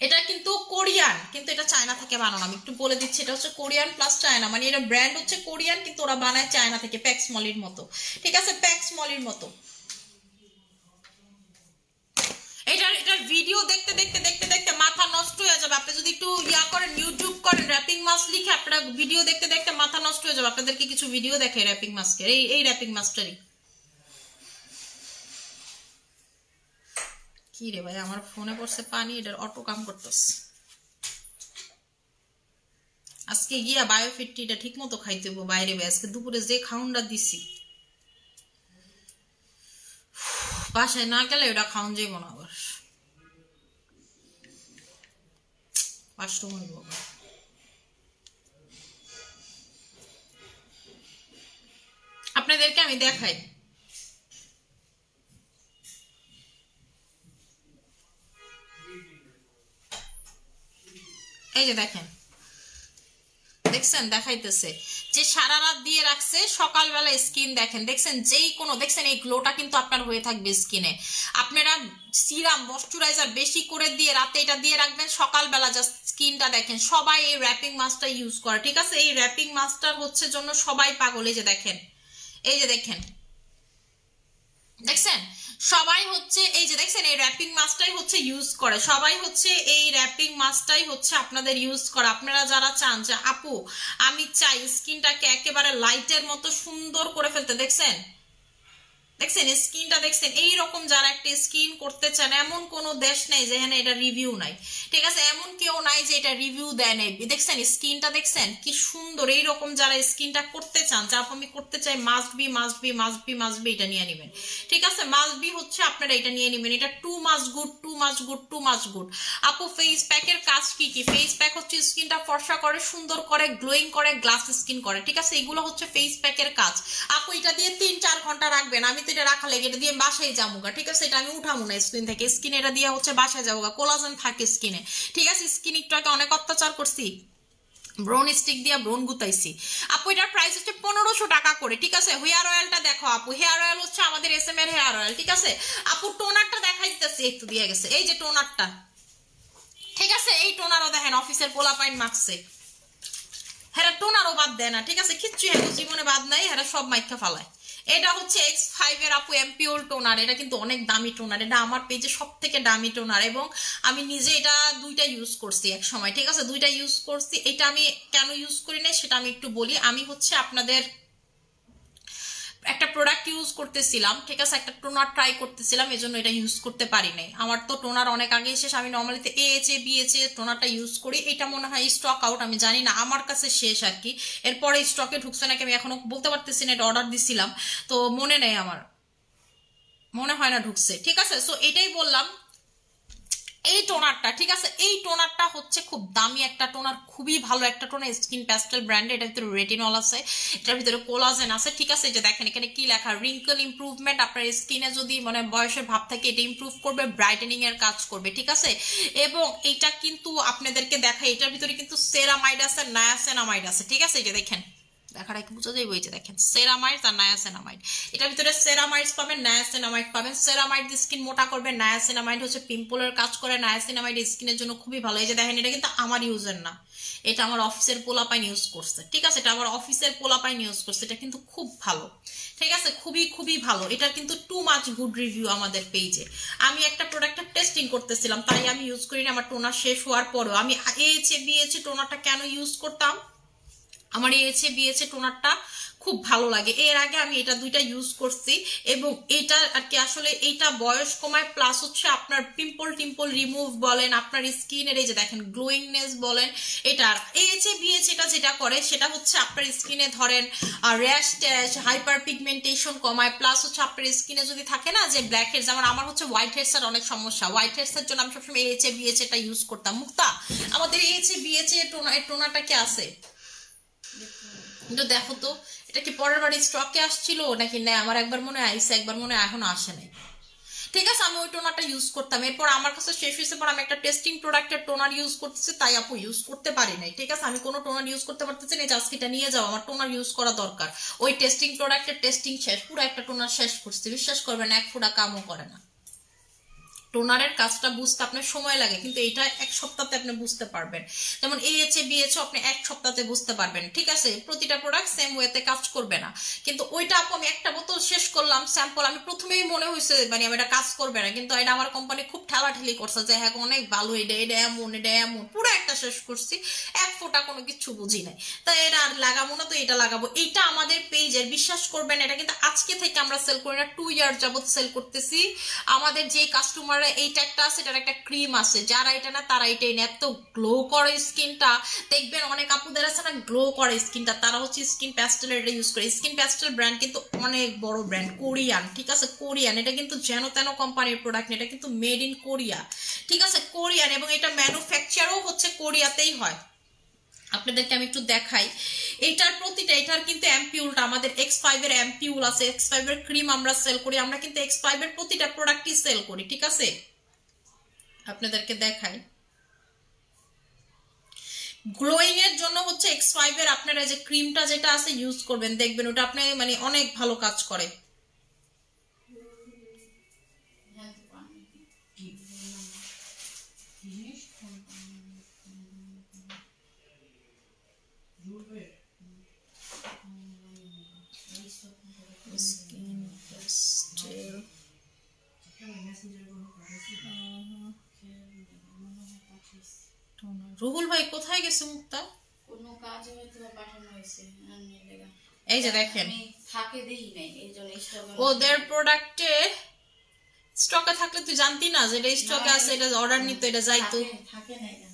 এটা কিন্তু কোরিয়ান, কিন্তু এটা চায়না থেকে বানানো, আমি একটু বলে দিচ্ছি, এটা হচ্ছে কোরিয়ান প্লাস চায়না, মানে এটা ব্র্যান্ড হচ্ছে কোরিয়ান কিন্তু ওরা বানায় চায়না থেকে, প্যাক্স মলির মতো, ঠিক আছে, প্যাক্স মলির মতো। এটার ভিডিও দেখতে দেখতে দেখতে দেখতে মাথা নষ্ট হয়ে যাবে। আপনি যদি একটু করেন, ইউটিউব করেন, র্যাপিং মাস্ক লিখে আপনারা ভিডিও দেখতে দেখতে মাথা নষ্ট হয়ে যাবে। আপনাদেরকে কিছু ভিডিও দেখে র্যাপিং মাস্কের, এই র্যাপিং মাস্কটারই। কি রে ভাই, আমার ফোনে পড়ছে পানি, এটার অটো কাম করতেছে। আজকে গিয়া বায়োফিটটা ঠিক মতো খাইতে হবো বাইরে, আজকে দুপুরে যে খাউনটা দিছি বাসায় না গেলে ওটা খাওন যাইব না, আবার আপনাদেরকে আমি দেখাই, এই যে দেখেন, দেখছেন দেখাইতেছে যে সারা রাত দিয়ে রাখছে, সকালবেলা স্কিন দেখেন, দেখছেন যেই কোনো, দেখছেন এই গ্লোটা কিন্তু আপনার হয়ে থাকবে স্কিনে। আপনারা সিরাম ময়শ্চারাইজার বেশি করে দিয়ে রাতে এটা দিয়ে রাখবেন, সকালবেলা জাস্ট স্কিনটা দেখেন। সবাই এই র্যাপিং মাস্কটা ইউজ করে, ঠিক আছে, এই র্যাপিং মাস্কটার হচ্ছে জন্য সবাই পাগল। এই যে দেখেন, এই যে দেখেন, দেখছেন সবাই হচ্ছে, এই যে দেখছেন এই র্যাপিং মাস্কটাই হচ্ছে ইউজ করে, সবাই হচ্ছে এই র্যাপিং মাস্কটাই হচ্ছে আপনাদের ইউজ করে। আপনারা যারা চান যে আপু আমি চাই স্কিনটাকে একেবারে লাইটের মতো সুন্দর করে ফেলতে, দেখছেন দেখছেন স্কিনটা, দেখছেন এইরকম যারা একটা স্কিন করতে চান, এমন কোনো দেশ নাই যেখানে এটা রিভিউ নাই, ঠিক আছে, এমন কেউ নাই যে এটা রিভিউ দেয় নাই। দেখছেন স্কিনটা, দেখছেন কি সুন্দর। এইরকম যারা স্কিনটা করতে চান, যা আমি করতে চাই, must be must be must be must be এটা নিয়ে নেবেন, ঠিক আছে, মাস্ট বি হচ্ছে আপনারা এটা নিয়ে নেবেন, এটা too must good, too must good, too must good. আপু ফেস প্যাকের কাজ কি কি? ফেস প্যাক হচ্ছে স্কিনটা ফর্সা করে, সুন্দর করে, গ্লোয়িং করে, গ্লাস স্কিন করে, ঠিক আছে, এগুলো হচ্ছে ফেস প্যাকের কাজ। আপু এটা দিয়ে 3-4 ঘন্টা রাখবেন, আমি তো এটা রাখা লেগে এটা দিয়ে বাসায় যাবো গা, ঠিক আছে, এটা আমি উঠাবো না স্কিন থেকে, স্কিন এটা দিয়ে হচ্ছে বাসায় যাবো গা, কোলাজেন থাকে স্কিনে, ঠিক আছে। স্কিন একটু আগে অনেক অত্যাচার করছি, ব্রোন স্টিক দিয়ে ব্রোন গুতাইছি। আপু এটার প্রাইস হচ্ছে 1500 টাকা করে, ঠিক আছে। হেয়ার অয়েলটা দেখো আপু, হেয়ার অয়েল হচ্ছে আমাদের SM এর হেয়ার অয়েল, ঠিক আছে। আপু টোনারটা দেখাই দিতেছি, একটু দিয়ে গেছে, এই যে টোনারটা, ঠিক আছে, এই টোনারও দেখেন অফিসের পোলা পাইন মাখছে, হ্যাঁ টোনারও বাদ দেয় না, ঠিক আছে, কিচ্ছু হ্যাঁ জীবনে বাদ নাই, হ্যাঁ সব মাইখা ফালায়। এটা হচ্ছে X5 এর আপু এমপিওর টোনার, এটা কিন্তু অনেক দামি টোনার, এটা আমার পেজে সব থেকে দামি টোনার, এবং আমি নিজে এটা 2টা ইউজ করছি এক সময়, ঠিক আছে, 2টা ইউজ করছি। এটা আমি কেন ইউজ করি না সেটা আমি একটু বলি। আমি হচ্ছে আপনাদের একটা প্রোডাক্ট ইউজ করতেছিলাম, ঠিক আছে, একটা টোনার ট্রাই করতেছিলাম, এজন্য এটা ইউজ করতে পারি নাই। আমার তো টোনার অনেক আগে শেষ, আমি নর্মালিতে AHA টোনারটা ইউজ করি, এটা মনে হয় স্টক আউট, আমি জানি না, আমার কাছে শেষ আর কি। এরপরে স্টকে ঢুকছে নাকি আমি এখনো বলতে পারতেছি না, এটা অর্ডার দিছিলাম তো মনে নেই, আমার মনে হয় না ঢুকছে, ঠিক আছে। সো এটাই বললাম, এই টোনারটা, ঠিক আছে, এই টোনারটা হচ্ছে খুব দামি একটা টোনার, খুবই ভালো একটা টোনার, স্কিন প্যাস্টেল ব্র্যান্ড, এটার ভিতরে রেটিনল আছে, এটার ভিতরে কোলাজেন আছে, ঠিক আছে। যে দেখেন এখানে কি লেখা, রিঙ্কল ইমপ্রুভমেন্ট, আপনার স্কিনে যদি মানে বয়সের ভাব থাকে এটা ইমপ্রুভ করবে, ব্রাইটেনিং এর কাজ করবে, ঠিক আছে। এবং এটা কিন্তু আপনাদেরকে দেখাই, এটার ভিতরে কিন্তু সেরামাইড আছে, নায়াসিনামাইড আছে, ঠিক আছে, এই যে দেখেন, দেখাটা কি বোঝা যায়? ওই যে দেখেন সেরামাইড আর নায়াসিনামাইড, এটার ভিতরে সেরামাইড পাবেন, নায়াসিনামাইড পাবেন। সেরামাইড স্কিন মোটা করবে, নায়াসিনামাইড হচ্ছে পিম্পলের কাজ করে, নায়াসিনামাইড স্কিনের জন্য খুবই ভালো। এই যে দেখেন এটা কিন্তু আমার ইউজের না, এটা আমার অফিসের পোলাপাইন ইউজ করছে, ঠিক আছে? এটা আমার অফিসের পোলাপাইন ইউজ করছে, এটা কিন্তু খুব ভালো, ঠিক আছে? খুবই খুবই ভালো। এটার কিন্তু টু মাচ গুড রিভিউ আমাদের পেজে। আমি একটা প্রোডাক্টের টেস্টিং করতেছিলাম, তাই আমি ইউজ করিনি। আমার টোনার শেষ হওয়ার পরেও আমি বিএচএ টোনারটা কেন ইউজ করতাম, আমার বিএচএ টোনারটা খুব ভালো লাগে। এর আগে আমি এটা দুইটা ইউজ করছি এবং এটা আর কি আসলে এইটা বয়স কমায়, প্লাস হচ্ছে আপনার পিম্পল টিম্পল রিমুভ বলেন, আপনার স্কিনের এই যে দেখেন গ্লোয়িংনেস বলেন, এটার বিএচএ এটা যেটা করে সেটা হচ্ছে আপনার স্কিনে ধরেন র্যাশ ট্যাশ হাইপার পিগমেন্টেশন কমায়, প্লাস হচ্ছে আপনার স্কিনে যদি থাকে না যে ব্ল্যাক হেডস, যেমন আমার হচ্ছে হোয়াইট হেডসের অনেক সমস্যা, হোয়াইট হেডসের জন্য আমি সবসময় বিএচএটা ইউজ করতাম। মুক্তা, আমাদের বিএচএ টোনারটা কি আছে কিন্তু দেখো তো, এটা কি পরের বাড়ি স্টকে আসছিল নাকি না? আমার একবার মনে হয় আইসে, একবার মনে হয় এখনো আসে নাই, ঠিক আছে? আমি ওই টোনারটা ইউজ করতাম, এরপর আমার কাছে শেষ হয়েছে পর আমি একটা টেস্টিং প্রোডাক্টের টোনার ইউজ করতেছি, তাই আপু ইউজ করতে পারি নাই, ঠিক আছে? আমি কোনো টোনার ইউজ করতে পারতেছি না, আজকে এটা নিয়ে যাও, আমার টোনার ইউজ করা দরকার। ওই টেস্টিং প্রোডাক্টের টেস্টিং শেষ, পুরো একটা টোনার শেষ করছি, বিশ্বাস করবেন এক ফোঁটা কামও করে না। টোনারের কাজটা বুঝতে আপনার সময় লাগে, কিন্তু এটা এক সপ্তাহে আপনি বুঝতে পারবেন। যেমন বিএচও আপনি এক সপ্তাহে বুঝতে পারবেন, ঠিক আছে? প্রতিটা প্রোডাক্ট সেম ওয়েতে কাজ করবে না, কিন্তু ওইটা আপু আমি একটা বোতল শেষ করলাম স্যাম্পল, আমি প্রথমেই মনে হয়েছে মানে আমি এটা কাজ করবে না, কিন্তু এটা আমার কোম্পানি খুব ঠেলাঠেলি করছে যে হ্যাঁ অনেক ভালো, এটা এমন পুরো একটা শেষ করছি, এক ফোঁটা কোনো কিছু বুঝি নাই, তাই এটা আর লাগাবো না, তো এটা লাগাবো। এইটা আমাদের পেজের, বিশ্বাস করবেন এটা কিন্তু আজকে থেকে আমরা সেল করি না, 2 ইয়ার যাবত সেল করতেছি। আমাদের যে কাস্টমার এইটা একটা আছে, এটার একটা ক্রিম আছে, যারা এটা না তারা এটাই না, এত গ্লো করে স্কিনটা। দেখবেন অনেক আপুদের আছে না গ্লো করে স্কিনটা, তারা হচ্ছে স্কিন প্যাস্টেল এটা ইউজ করে। স্কিন প্যাস্টেল ব্র্যান্ড কিন্তু অনেক বড় ব্র্যান্ড, কোরিয়ান, ঠিক আছে? কোরিয়ান, এটা কিন্তু যেন তেন কোম্পানির প্রোডাক্ট, এটা কিন্তু মেড ইন কোরিয়া, ঠিক আছে? কোরিয়ান, এবং এটা ম্যানুফ্যাকচারও হচ্ছে কোরিয়াতেই হয়। আপনাদেরকে আমি একটু দেখাই, এইটার প্রতিটা, এটার কিন্তু অ্যাম্পিউলটা আমাদের X5 এর অ্যাম্পিউল আছে, X5 এর ক্রিম আমরা সেল করি, আমরা কিন্তু X5 এর প্রতিটা প্রোডাক্টই সেল করি, ঠিক আছে? আপনাদেরকে দেখাই, গ্লোয়িং এর জন্য হচ্ছে X5 এর আপনারা যে ক্রিমটা যেটা আছে ইউজ করবেন, দেখবেন ওটা আপনি মানে অনেক ভালো কাজ করে। রুহুল ভাই কোথায় গেছে? মুক্তা কোনো কাজে হয়তো পাঠানো হয়েছে, এই যে দেখেন থাকে দেই নাই, এইজন্য স্টকে ওদের প্রোডাক্টে স্টকে থাকলে তুই জানতি না যে এটা স্টকে আছে, এটা অর্ডার নিতে, এটা যাইতো, থাকে নাই না।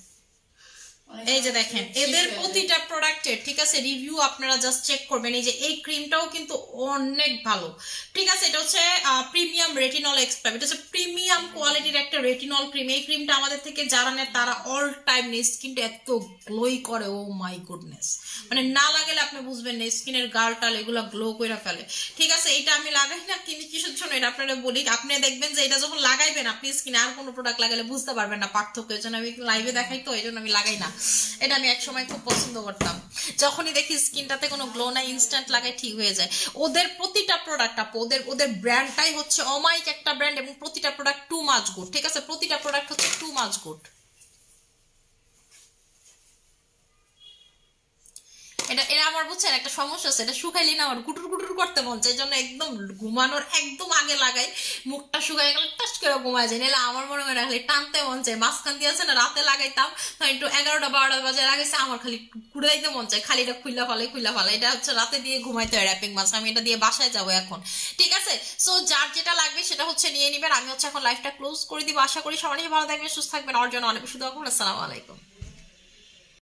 এই যে দেখেন এদের প্রতিটা প্রোডাক্টের, ঠিক আছে, রিভিউ আপনারা জাস্ট চেক করবেন। এই যে এই ক্রিমটাও কিন্তু অনেক ভালো, ঠিক আছে? এটা হচ্ছে প্রিমিয়াম রেটিনল এক্সট্রা, এটা হচ্ছে প্রিমিয়াম কোয়ালিটির একটা রেটিনল ক্রিম। এই ক্রিমটা আমাদের থেকে যারা নেয় তারা অল টাইম স্কিনটা এত গ্লোই করে, ও মাই গুডনেস, মানে না লাগালে আপনি বুঝবেন না, স্কিনের গাল টাল এগুলো গ্লো করে ফেলে, ঠিক আছে? এটা আমি লাগাই না, কিন্তু কিসের জন্য এটা আপনারা বলি, আপনি দেখবেন যে এটা যখন লাগাইবেন আপনি স্কিনে আর কোনো প্রোডাক্ট লাগালে বুঝতে পারবেন না পার্থক্য, এই জন্য আমি লাইভে দেখাই, তো এই জন্য আমি লাগাই না। এটা আমি একসময় খুব পছন্দ করতাম, যখনই দেখি স্কিনটাতে কোনো গ্লো নাই ইনস্ট্যান্ট লাগাই ঠিক হয়ে যায়। ওদের প্রতিটা প্রোডাক্ট আপু, ওদের ব্র্যান্ডটাই হচ্ছে অমাইক একটা ব্র্যান্ড, এবং প্রতিটা প্রোডাক্ট টু মাচ গুড, ঠিক আছে? প্রতিটা প্রোডাক্ট হচ্ছে টু মাচ গুড। এটা আমার বুঝছেন একটা সমস্যা আছে, এটা শুকাইলে না আমার গুটুর গুটুর করতে মন চাই, জন্য একদম ঘুমানোর একদম আগে লাগাই, মুখটা শুকাই গেলে টাচ করে ঘুমায় যায়, নাহলে আমার মনে হয় খালি টানতে মন চায়। মাঝখান দিয়ে আছে না রাতে লাগাইতাম, একটু 11টা 12টা বাজে লাগাইছে, আমার খালি কুড়াইতে মন চায়, খালি এটা খুইলা ফালে। এটা হচ্ছে রাতে দিয়ে ঘুমাইতে হয় র্যাপিং মাস্ক, আমি এটা দিয়ে বাসায় যাবো এখন, ঠিক আছে? সো যার যেটা লাগবে সেটা হচ্ছে নিয়ে নিবেন। আমি হচ্ছে এখন লাইফটা ক্লোজ করে দিব, আশা করি সবাই ভালো থাকবেন, সুস্থ থাকবেন, ওর জন্য অনেক শুধু। আসসালামু আলাইকুম।